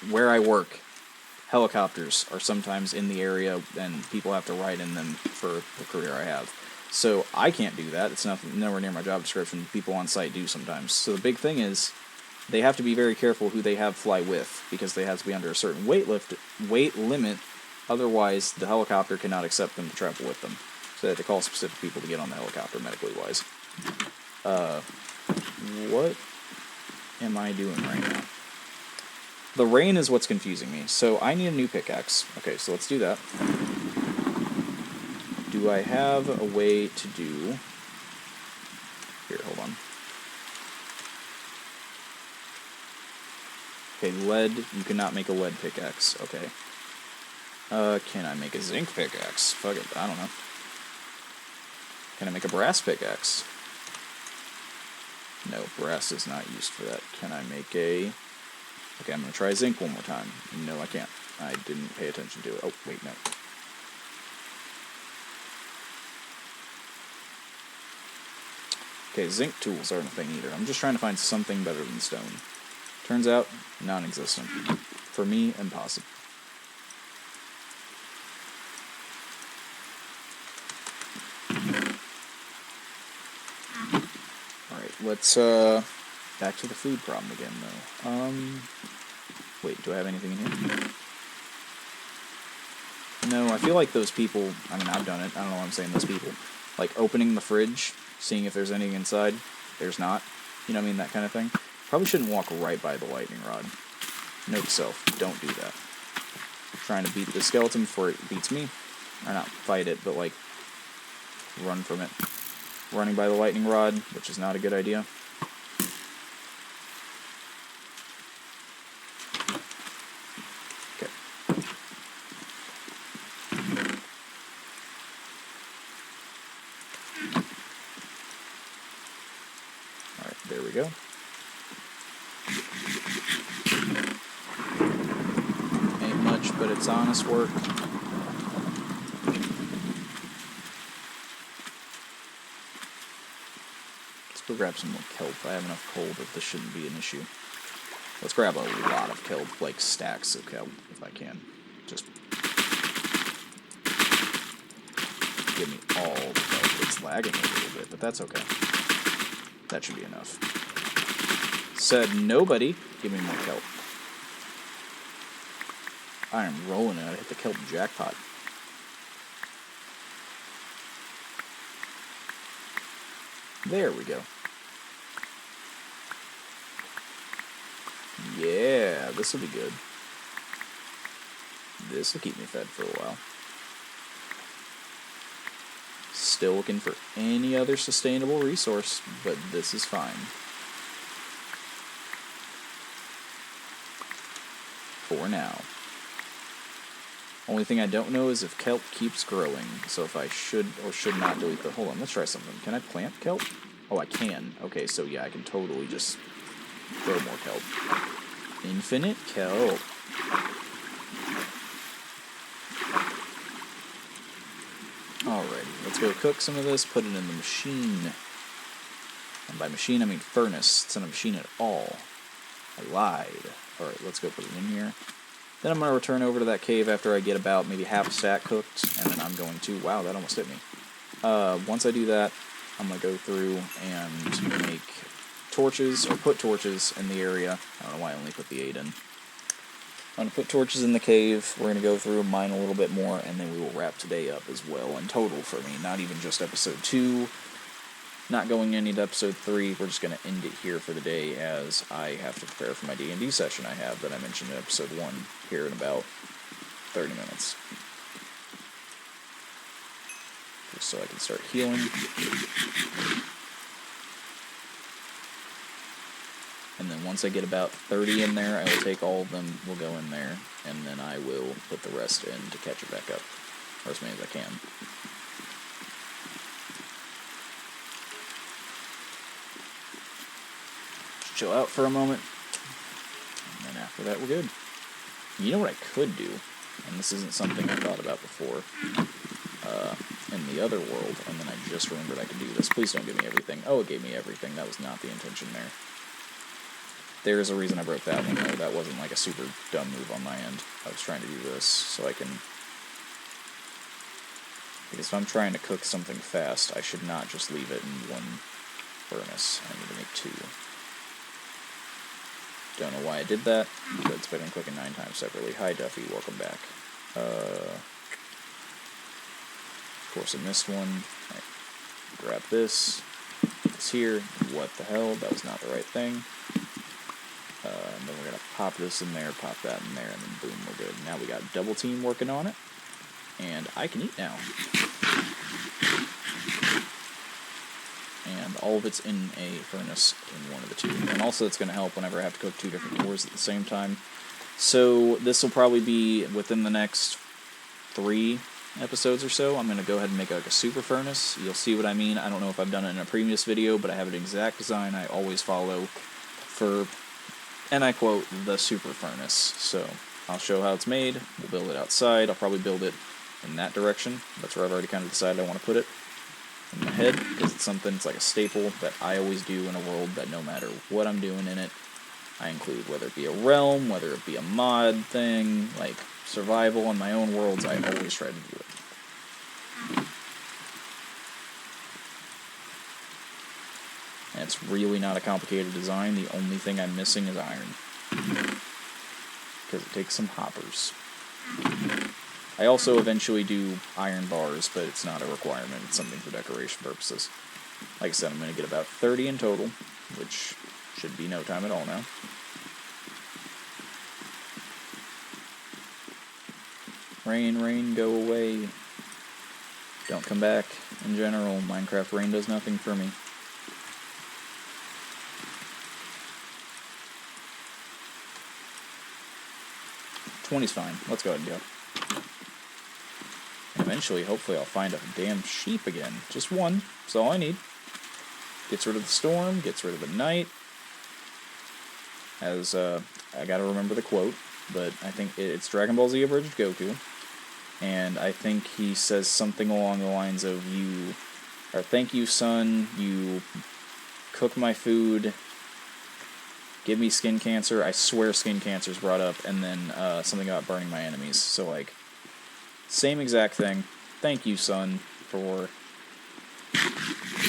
where I work, helicopters are sometimes in the area, and people have to ride in them for the career I have. So I can't do that. It's nowhere near my job description. People on site do sometimes. So the big thing is, they have to be very careful who they have fly with, because they have to be under a certain weight limit. Otherwise, the helicopter cannot accept them to travel with them. So they have to call specific people to get on the helicopter, medically wise. What am I doing right now? The rain is what's confusing me. So I need a new pickaxe. Okay, so let's do that. Do I have a way to do... Here, hold on. Okay, lead. You cannot make a lead pickaxe. Okay. Can I make a zinc pickaxe? Fuck it, I don't know. Can I make a brass pickaxe? No, brass is not used for that. Can I make a... Okay, I'm going to try zinc one more time. No, I can't. I didn't pay attention to it. Oh, wait, no. Okay, zinc tools aren't a thing either. I'm just trying to find something better than stone. Turns out, non-existent. For me, impossible. Alright, let's, back to the food problem again, though. Wait, do I have anything in here? No, I feel like those people, I mean, I've done it, I don't know why I'm saying those people, like, opening the fridge, seeing if there's anything inside, there's not, you know what I mean, that kind of thing. Probably shouldn't walk right by the lightning rod. Note to self, don't do that. Trying to beat the skeleton before it beats me, or not fight it, but, like, run from it. Running by the lightning rod, which is not a good idea. There we go. Ain't much, but it's honest work. Let's go grab some more kelp. I have enough coal that this shouldn't be an issue. Let's grab a lot of kelp, like stacks of kelp, if I can. Just give me all the kelp. It's lagging a little bit, but that's okay. That should be enough. Said nobody. Give me more kelp. I am rolling it. I hit the kelp jackpot. There we go. Yeah, this will be good. This will keep me fed for a while. Still looking for any other sustainable resource, but this is fine. For now. Only thing I don't know is if kelp keeps growing, so if I should or should not delete the... Hold on, let's try something. Can I plant kelp? Oh, I can. Okay, so yeah, I can totally just grow more kelp. Infinite kelp. Alrighty, let's go cook some of this, put it in the machine. And by machine, I mean furnace. It's not a machine at all. I lied. Alright, let's go put it in here. Then I'm going to return over to that cave after I get about maybe half a stack cooked, and then I'm going to... Wow, that almost hit me. Once I do that, I'm going to go through and make torches, or put torches in the area. I don't know why I only put the 8 in. I'm going to put torches in the cave. We're going to go through and mine a little bit more, and then we will wrap today up as well in total for me. Not even just episode 2. Not going into episode 3. We're just going to end it here for the day as I have to prepare for my D&D session I have that I mentioned in episode 1 here in about 30 minutes. just so I can start healing. And then once I get about 30 in there, I will take all of them, will go in there, and then I will put the rest in to catch it back up, or as many as I can. Just chill out for a moment, and then after that we're good. You know what I could do, and this isn't something I thought about before, in the other world, and then I just remembered I could do this. Please don't give me everything. Oh, it gave me everything. That was not the intention there. There is a reason I broke that one, though. That wasn't like a super dumb move on my end. I was trying to do this so I can... Because if I'm trying to cook something fast, I should not just leave it in one furnace. I need to make 2. Don't know why I did that, but it's better than cooking 9 times separately. Hi, Duffy. Welcome back. Of course, I missed one. Right. Grab this. It's here. What the hell? That was not the right thing. And then we're going to pop this in there, pop that in there, and then boom, we're good. Now we got double team working on it, and I can eat now. And all of it's in a furnace in one of the 2. And also it's going to help whenever I have to cook 2 different cores at the same time. So this will probably be within the next 3 episodes or so. I'm going to go ahead and make like a super furnace. You'll see what I mean. I don't know if I've done it in a previous video, but I have an exact design I always follow for... And I quote, the super furnace. So I'll show how it's made. We'll build it outside. I'll probably build it in that direction. That's where I've already kind of decided I want to put it. In my head, because it's something, it's like a staple that I always do in a world that no matter what I'm doing in it, I include. Whether it be a realm, whether it be a mod thing, like survival in my own worlds, I always try to do it. And it's really not a complicated design. The only thing I'm missing is iron. Because it takes some hoppers. I also eventually do iron bars, but it's not a requirement. It's something for decoration purposes. Like I said, I'm going to get about 30 in total, which should be no time at all now. Rain, rain, go away. Don't come back. In general, Minecraft rain does nothing for me. $20's fine. Let's go ahead and go. And eventually, hopefully, I'll find a damn sheep again. Just one. That's all I need. Gets rid of the storm, gets rid of the night. As, I gotta remember the quote, but I think it's Dragon Ball Z Abridged Goku. And I think he says something along the lines of, thank you, son, you cook my food, give me skin cancer. I swear skin cancer's brought up, and then something about burning my enemies. So, like, same exact thing. Thank you, son, for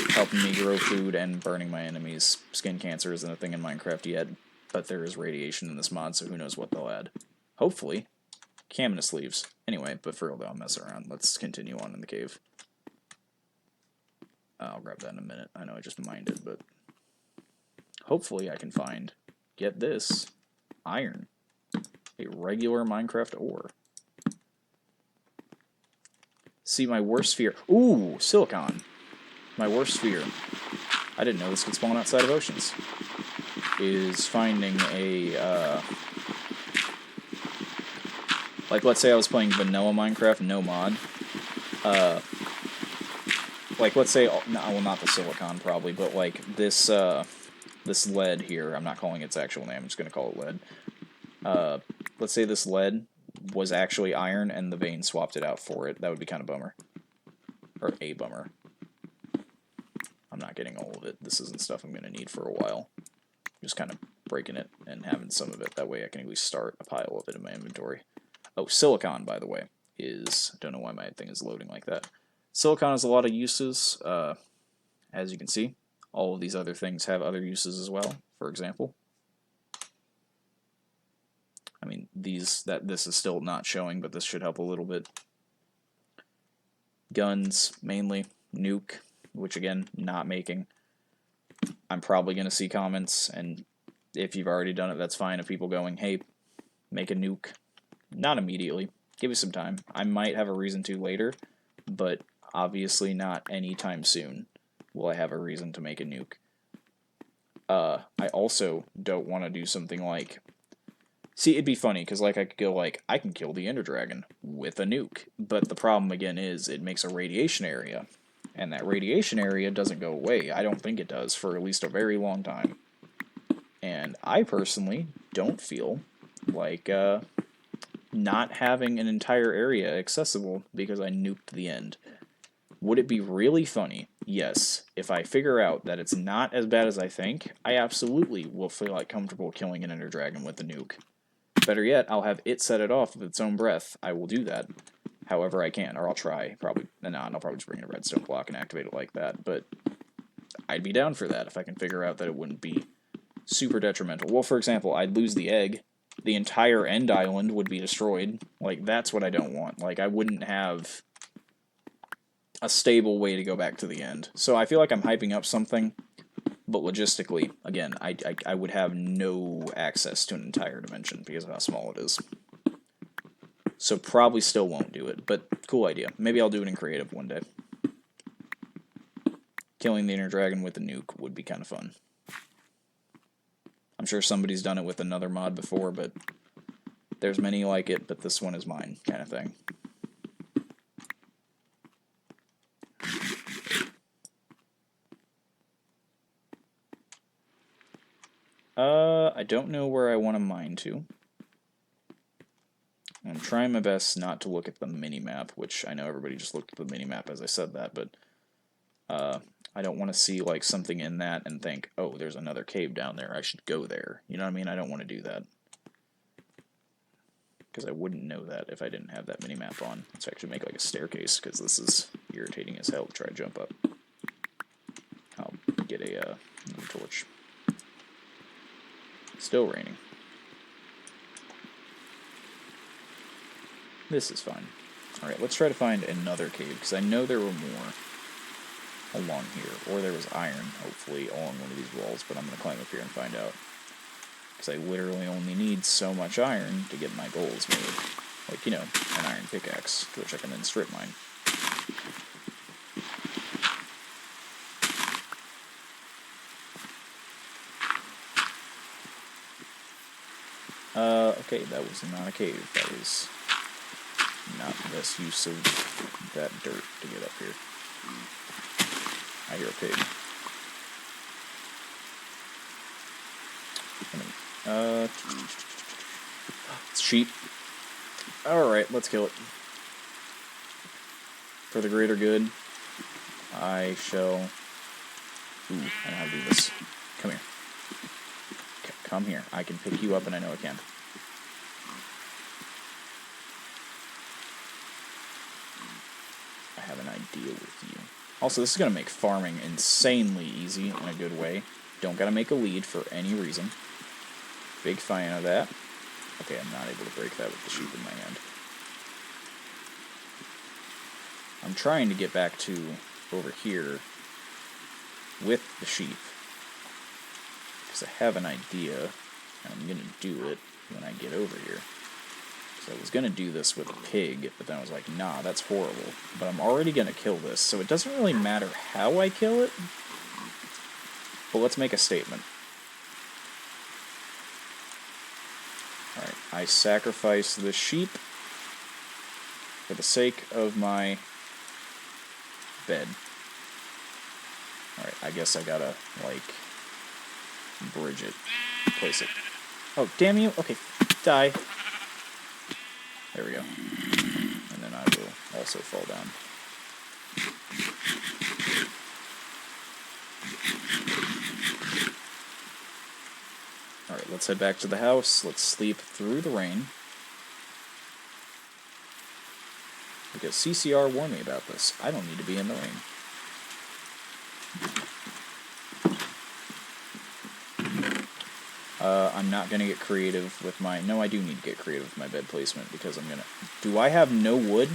helping me grow food and burning my enemies. Skin cancer isn't a thing in Minecraft yet, but there is radiation in this mod, so who knows what they'll add. Hopefully. Caminus leaves. Anyway, but for real though, I'm messing around. Let's continue on in the cave. I'll grab that in a minute. I know I just mined it, but hopefully I can find, get this, iron. A regular Minecraft ore. See, my worst fear... Ooh, silicon. My worst fear. I didn't know this could spawn outside of oceans. Is finding a, like, let's say I was playing vanilla Minecraft, no mod. Like, let's say, no, well, not the silicon, probably, but, like, this, this lead here, I'm not calling its actual name, I'm just gonna call it lead. Let's say this lead was actually iron, and the vein swapped it out for it. That would be kind of bummer. Or a bummer. I'm not getting all of it. This isn't stuff I'm gonna need for a while. Just kind of breaking it and having some of it. That way I can at least start a pile of it in my inventory. Oh, silicon, by the way, is... I don't know why my thing is loading like that. Silicon has a lot of uses. As you can see, all of these other things have other uses as well. For example, I mean, this is still not showing, but this should help a little bit. Guns, mainly. Nuke, which again, not making. I'm probably going to see comments, and if you've already done it, that's fine, of people going, hey, make a nuke. Not immediately. Give me some time. I might have a reason to later, but obviously not anytime soon will I have a reason to make a nuke. I also don't want to do something like... See, it'd be funny, because like I could go like, I can kill the Ender Dragon with a nuke. But the problem, again, is it makes a radiation area. And that radiation area doesn't go away. I don't think it does for at least a very long time. And I personally don't feel like not having an entire area accessible because I nuked the end. Would it be really funny? Yes. If I figure out that it's not as bad as I think, I absolutely will feel like comfortable killing an Ender Dragon with a nuke. Better yet, I'll have it set it off with its own breath. I will do that however I can, or I'll try. Probably not. I'll probably just bring in a redstone block and activate it like that, but I'd be down for that if I can figure out that it wouldn't be super detrimental. Well, for example, I'd lose the egg. The entire end island would be destroyed. Like, that's what I don't want. Like, I wouldn't have a stable way to go back to the end. So I feel like I'm hyping up something, but logistically, again, I would have no access to an entire dimension because of how small it is. So probably still won't do it, but cool idea. Maybe I'll do it in creative one day. Killing the Ender Dragon with a nuke would be kind of fun. I'm sure somebody's done it with another mod before, but there's many like it, but this one is mine, kind of thing. I don't know where I want to mine to. I'm trying my best not to look at the mini-map, which I know everybody just looked at the mini-map as I said that, but I don't want to see like something in that and think, oh, there's another cave down there, I should go there. You know what I mean? I don't want to do that. Because I wouldn't know that if I didn't have that mini-map on. Let's actually make like a staircase, because this is irritating as hell to try to jump up. I'll get a torch. Still raining. This is fine. Alright, let's try to find another cave, because I know there were more along here. Or there was iron, hopefully, along one of these walls, but I'm going to climb up here and find out. Because I literally only need so much iron to get my goals made. Like, you know, an iron pickaxe, to which I can then strip mine. Okay, that was not a cave. That was not the best use of that dirt to get up here. I hear a pig. It's sheep. Alright, let's kill it. For the greater good, I shall... Ooh, I know how to do this. Come here. Come here. I can pick you up, and I know I can. I have an idea with you. Also, this is going to make farming insanely easy in a good way. Don't gotta make a lead for any reason. Big fan of that. Okay, I'm not able to break that with the sheep in my hand. I'm trying to get back to over here with the sheep. Because I have an idea, and I'm going to do it when I get over here. So I was going to do this with a pig, but then I was like, nah, that's horrible. But I'm already going to kill this, so it doesn't really matter how I kill it. But let's make a statement. Alright, I sacrifice the sheep for the sake of my bed. Alright, I guess I gotta, like, bridge it. Place it. Oh, damn you! Okay, die. There we go. And then I will also fall down. Alright, let's head back to the house. Let's sleep through the rain. Because CCR warned me about this. I don't need to be in the rain. I'm not going to get creative with my... No, I do need to get creative with my bed placement because I'm going to... Do I have no wood?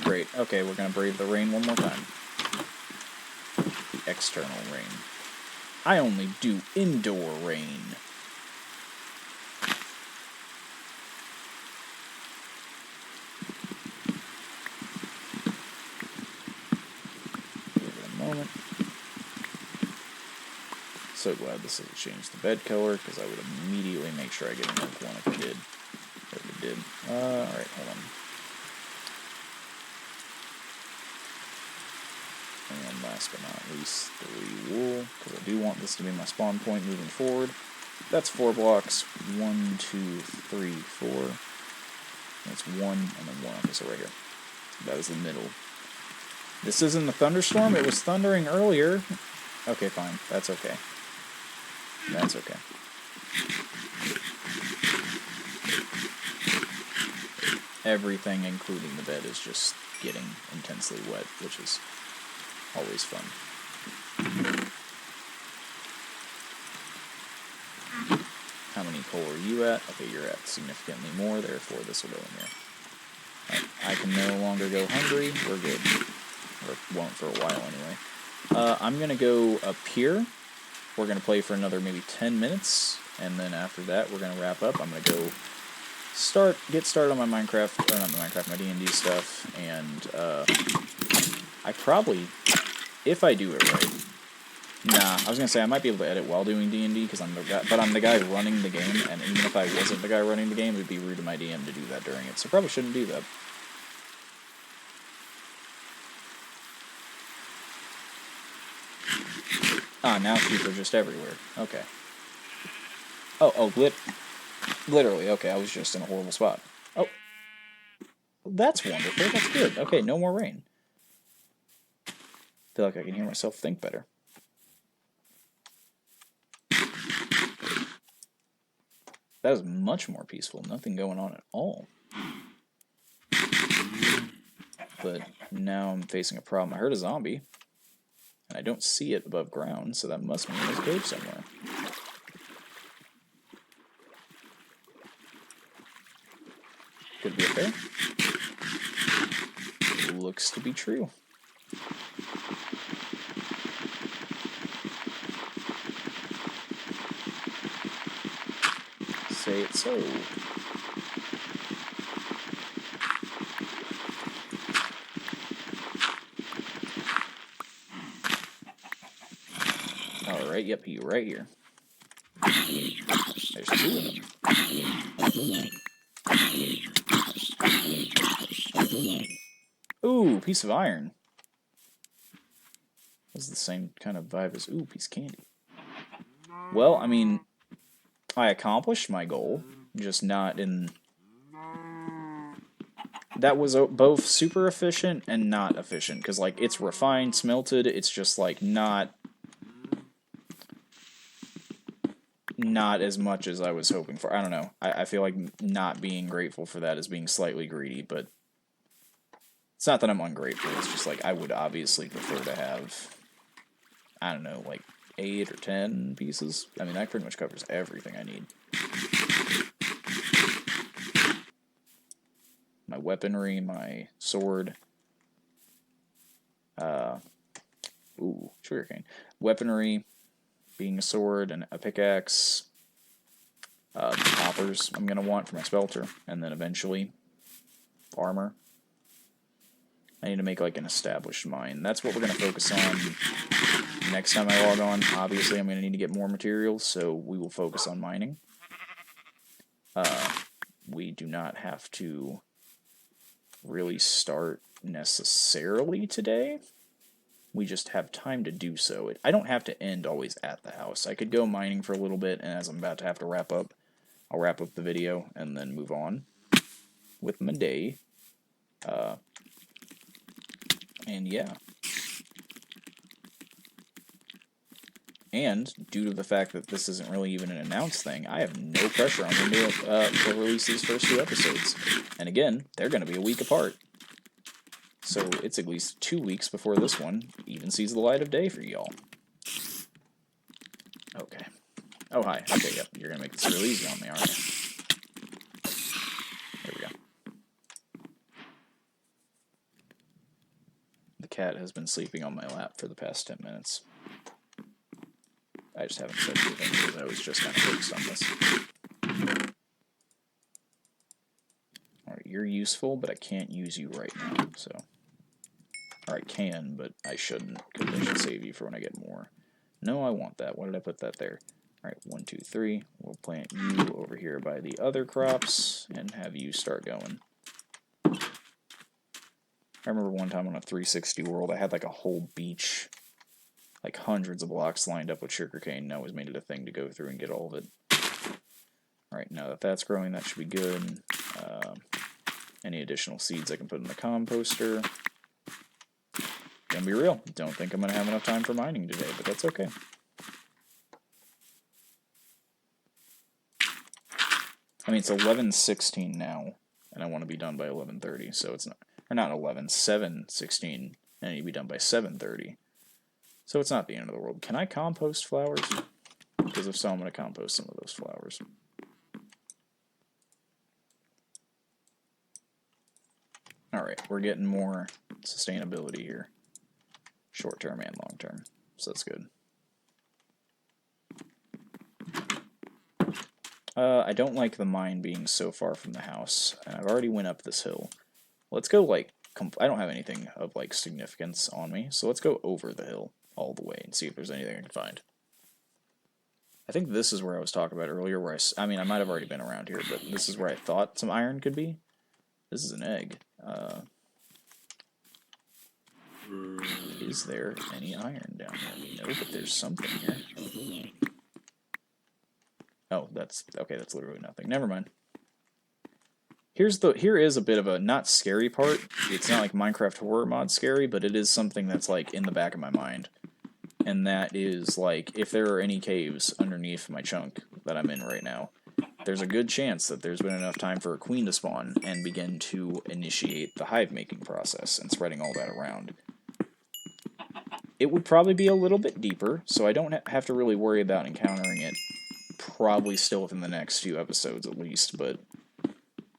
Great. Okay, we're going to brave the rain one more time. The external rain. I only do indoor rain. So glad this doesn't change the bed color, because I would immediately make sure I get an oak one if it did. If it did. Alright, hold on. And last but not least, 3 wool, because I do want this to be my spawn point moving forward. That's 4 blocks. 1, 2, 3, 4. That's 1, and then 1 on this right here. That is the middle. This isn't a thunderstorm. It was thundering earlier. Okay, fine. That's okay. That's okay. Everything, including the bed, is just getting intensely wet, which is always fun. How many coal are you at? Okay, you're at significantly more, therefore this will go in here. Right, I can no longer go hungry. We're good. Or won't for a while anyway. I'm going to go up here. We're going to play for another maybe 10 minutes, and then after that we're going to wrap up. I'm going to go get started on my Minecraft, or not my Minecraft, my D&D stuff, and I probably, if I do it right, nah, I was going to say I might be able to edit while doing D&D, because I'm the guy running the game, and even if I wasn't the guy running the game, it would be rude to my DM to do that during it, so probably shouldn't do that. Ah, now sheep are just everywhere. Okay. Oh, literally, okay, I was just in a horrible spot. Oh. That's wonderful, that's good. Okay, no more rain. I feel like I can hear myself think better. That is much more peaceful. Nothing going on at all. But now I'm facing a problem. I heard a zombie, and I don't see it above ground, so that must mean there's a cave somewhere. Could be a bear. Looks to be true. Say it so. Alright, yep, you right here. There's 2 of them. Ooh, piece of iron. This is the same kind of vibe as, ooh, piece of candy. Well, I mean, I accomplished my goal, just not in... That was both super efficient and not efficient, because, like, it's refined, smelted, it's just, like, not as much as I was hoping for. I don't know. I feel like not being grateful for that is being slightly greedy, but it's not that I'm ungrateful, it's just, like, I would obviously prefer to have, I don't know, like, 8 or 10 pieces. I mean, that pretty much covers everything I need. My weaponry, my sword. Ooh, sugarcane. Weaponry, being a sword and a pickaxe. The hoppers I'm going to want for my spelter. And then eventually, armor. I need to make like an established mine. That's what we're going to focus on next time I log on. Obviously, I'm going to need to get more materials, so we will focus on mining. We do not have to really start necessarily today. We just have time to do so. I don't have to end always at the house. I could go mining for a little bit, and as I'm about to have to wrap up, I'll wrap up the video and then move on with my day. And yeah. And due to the fact that this isn't really even an announced thing, I have no pressure on them to release these first 2 episodes. And again, they're going to be a week apart. So it's at least 2 weeks before this one even sees the light of day for y'all. Okay. Oh, hi. Okay, yep. You're going to make this real easy on me, aren't you? There we go. The cat has been sleeping on my lap for the past 10 minutes. I just haven't said anything because I was just kind of focused on this. Alright, you're useful, but I can't use you right now, so... Or I can, but I shouldn't, because I should save you for when I get more. No, I want that. Why did I put that there? All right, 1, 2, 3. We'll plant you over here by the other crops and have you start going. I remember one time on a 360 world, I had like a whole beach, like hundreds of blocks lined up with sugarcane, and I always made it a thing to go through and get all of it. Alright, now that that's growing, that should be good. Any additional seeds I can put in the composter. Gonna be real, don't think I'm gonna have enough time for mining today, but that's okay. I mean, it's 11:16 now, and I want to be done by 11:30, so it's not, or not 11, 7:16, and I need to be done by 7:30. So it's not the end of the world. Can I compost flowers? Because if so, I'm going to compost some of those flowers. Alright, we're getting more sustainability here. Short term and long term. So that's good. I don't like the mine being so far from the house, and I've already went up this hill. Let's go, like, I don't have anything of, like, significance on me, so let's go over the hill all the way and see if there's anything I can find. I think this is where I was talking about earlier, where I mean, I might have already been around here, but this is where I thought some iron could be. This is an egg. Is there any iron down here? No, but there's something here. Oh, that's okay. That's literally nothing. Never mind. Here is a bit of a not scary part. It's not like Minecraft horror mod scary, but it is something that's like in the back of my mind, and that is like if there are any caves underneath my chunk that I'm in right now, there's a good chance that there's been enough time for a queen to spawn and begin to initiate the hive making process and spreading all that around. It would probably be a little bit deeper, so I don't have to really worry about encountering it probably still within the next few episodes at least, but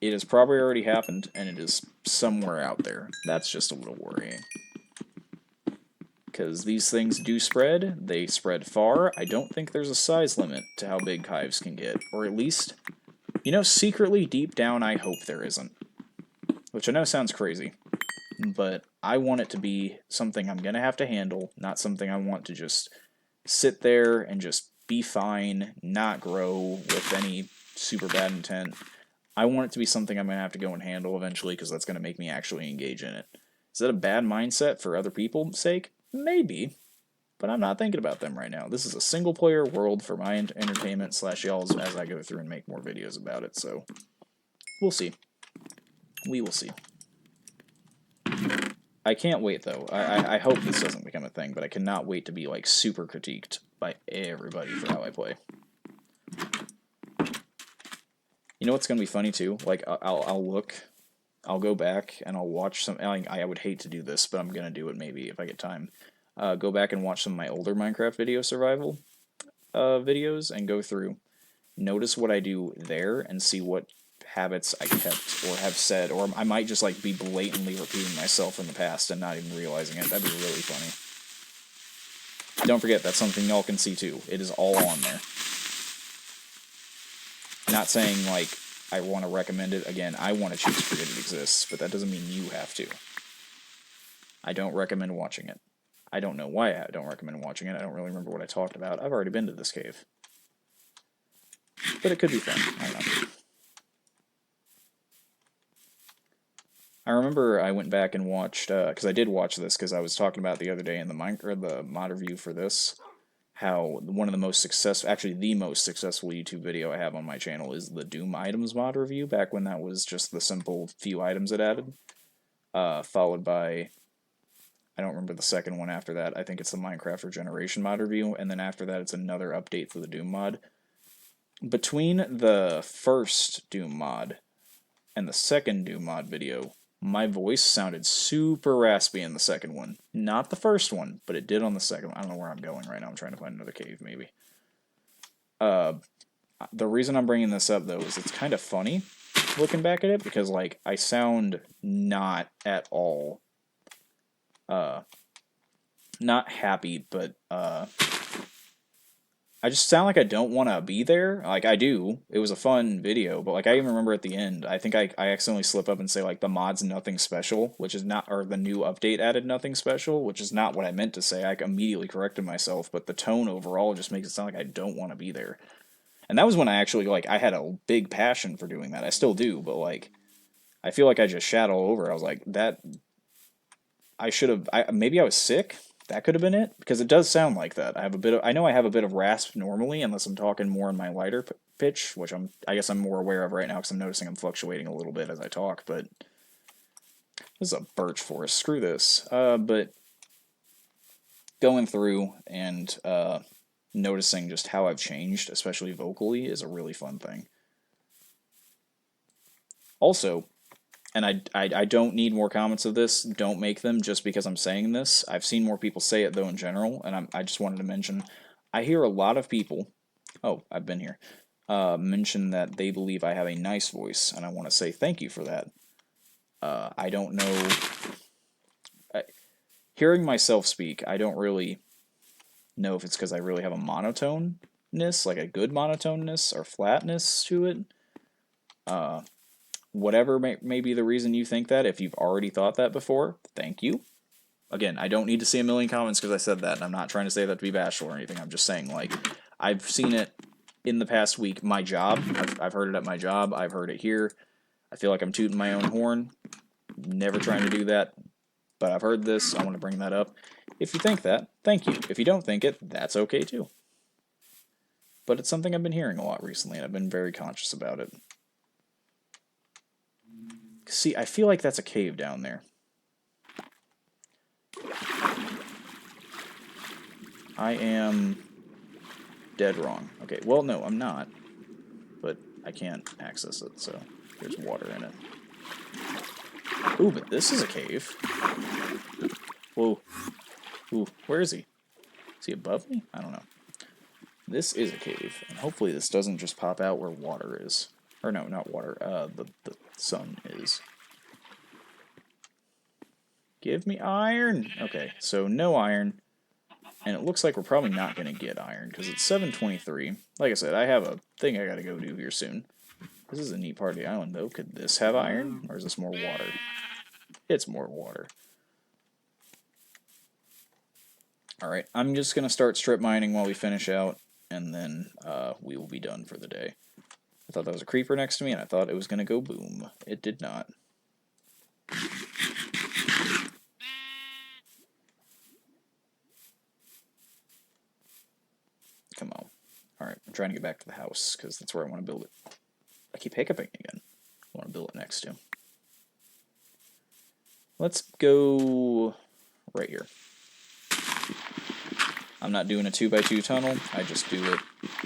it has probably already happened, and it is somewhere out there. That's just a little worrying. Because these things do spread, they spread far. I don't think there's a size limit to how big hives can get, or at least, you know, secretly deep down I hope there isn't. Which I know sounds crazy, but I want it to be something I'm going to have to handle, not something I want to just sit there and just be fine, not grow with any super bad intent. I want it to be something I'm going to have to go and handle eventually because that's going to make me actually engage in it. Is that a bad mindset for other people's sake? Maybe, but I'm not thinking about them right now. This is a single-player world for my entertainment / y'all's as I go through and make more videos about it, so we'll see. We will see. I can't wait, though. I hope this doesn't become a thing, but I cannot wait to be, like, super critiqued by everybody for how I play. You know what's going to be funny, too? Like, I'll go back and I'll watch some, I would hate to do this, but I'm going to do it maybe if I get time. Go back and watch some of my older Minecraft video survival videos and go through. Notice what I do there and see what habits I kept or have said, or I might just like be blatantly repeating myself in the past and not even realizing it. That'd be really funny. Don't forget, that's something y'all can see too. It is all on there. Not saying like I want to recommend it. Again, I want to choose to forget it exists, but that doesn't mean you have to. I don't recommend watching it. I don't know why I don't recommend watching it. I don't really remember what I talked about. I've already been to this cave. But it could be fun. I don't know. I remember I went back and watched, because I did watch this, because I was talking about the other day in the mod review for this, how one of the most successful, actually the most successful YouTube video I have on my channel is the Doom items mod review, back when that was just the simple few items it added, followed by, I don't remember the second one after that, I think it's the Minecraft Regeneration mod review, and then after that it's another update for the Doom mod. Between the first Doom mod and the second Doom mod video, my voice sounded super raspy in the second one. Not the first one, but it did on the second one. I don't know where I'm going right now. I'm trying to find another cave, maybe. The reason I'm bringing this up, though, is it's kind of funny looking back at it, because, like, I sound not at all, not happy, but, I just sound like I don't want to be there. Like I do. It was a fun video, but like I even remember at the end, I think I accidentally slip up and say like the mod's nothing special, which is not, or the new update added nothing special, which is not what I meant to say. I immediately corrected myself, but the tone overall just makes it sound like I don't want to be there. And that was when I actually like I had a big passion for doing that. I still do, but like I feel like I just shat all over. I was like that I should have. Maybe I was sick. That could have been it because it does sound like that. I have a bit of. I know I have a bit of rasp normally, unless I'm talking more in my lighter pitch, which I guess I'm more aware of right now because I'm noticing I'm fluctuating a little bit as I talk. But this is a birch forest. Screw this. But going through and noticing just how I've changed, especially vocally, is a really fun thing. Also, and I don't need more comments of this. Don't make them just because I'm saying this. I've seen more people say it, though, in general, and I just wanted to mention, I hear a lot of people, oh, I've been here, mention that they believe I have a nice voice, and I want to say thank you for that. I don't know, hearing myself speak, I don't really know if it's because I really have a monotoneness, like a good monotoneness or flatness to it. Whatever may be the reason you think that, if you've already thought that before, thank you. Again, I don't need to see a million comments because I said that, and I'm not trying to say that to be bashful or anything. I'm just saying, like, I've seen it in the past week. My job, I've heard it at my job. I've heard it here. I feel like I'm tooting my own horn. Never trying to do that, but I've heard this. I want to bring that up. If you think that, thank you. If you don't think it, that's okay too. But it's something I've been hearing a lot recently, and I've been very conscious about it. See, I feel like that's a cave down there. I am dead wrong. Okay, well, no, I'm not. But I can't access it, so there's water in it. Ooh, but this is a cave. Whoa. Ooh, where is he? Is he above me? I don't know. This is a cave, and hopefully this doesn't just pop out where water is. Or no, not water, the sun is. Give me iron! Okay, so no iron. And it looks like we're probably not going to get iron, because it's 7:23. Like I said, I have a thing I gotta go do here soon. This is a neat part of the island, though. Could this have iron, or is this more water? It's more water. Alright, I'm just going to start strip mining while we finish out, and then we will be done for the day. I thought that was a creeper next to me, and I thought it was going to go boom. It did not. Come on. Alright, I'm trying to get back to the house, because that's where I want to build it. I keep hiccuping again. I want to build it next to. Let's go right here. I'm not doing a 2x2 tunnel, I just do it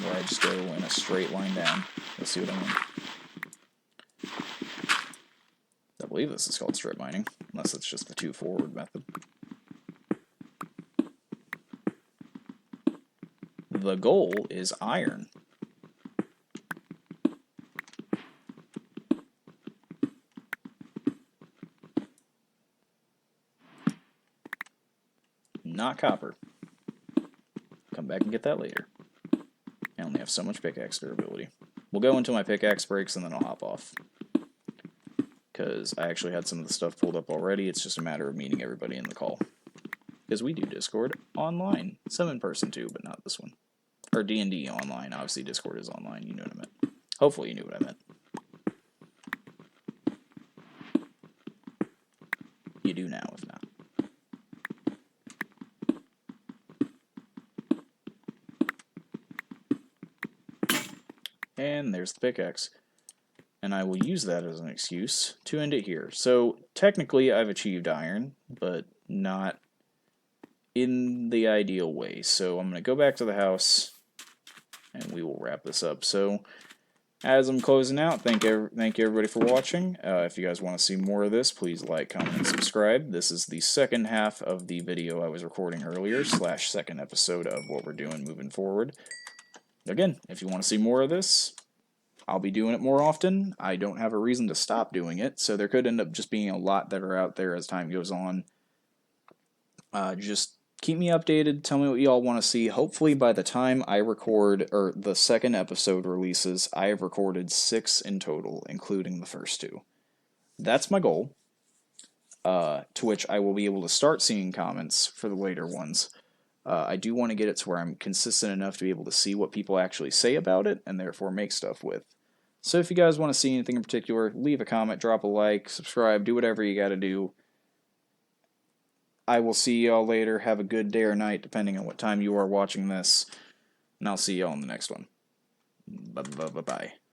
where I just go in a straight line down. You'll see what I mean. I believe this is called strip mining, unless it's just the 2 forward method. The goal is iron. Not copper. Come back and get that later. I only have so much pickaxe durability. We'll go until my pickaxe breaks and then I'll hop off. Because I actually had some of the stuff pulled up already, it's just a matter of meeting everybody in the call. Because we do Discord online. Some in person too, but not this one. Or D&D online, obviously Discord is online, you know what I meant. Hopefully you knew what I meant. You do now, if not. And there's the pickaxe. And I will use that as an excuse to end it here. So, technically I've achieved iron, but not in the ideal way. So I'm going to go back to the house, and we will wrap this up. So, as I'm closing out, thank you everybody for watching. If you guys want to see more of this, please like, comment, and subscribe. This is the second half of the video I was recording earlier, / second episode of what we're doing moving forward. Again, if you want to see more of this, I'll be doing it more often. I don't have a reason to stop doing it, so there could end up just being a lot that are out there as time goes on. Just keep me updated. Tell me what y'all want to see. Hopefully, by the time I record, or the second episode releases, I have recorded 6 in total, including the first 2. That's my goal. To which I will be able to start seeing comments for the later ones. I do want to get it to where I'm consistent enough to be able to see what people actually say about it, and therefore make stuff with. So if you guys want to see anything in particular, leave a comment, drop a like, subscribe, do whatever you gotta do. I will see y'all later. Have a good day or night, depending on what time you are watching this. And I'll see y'all in the next one. Bye-bye.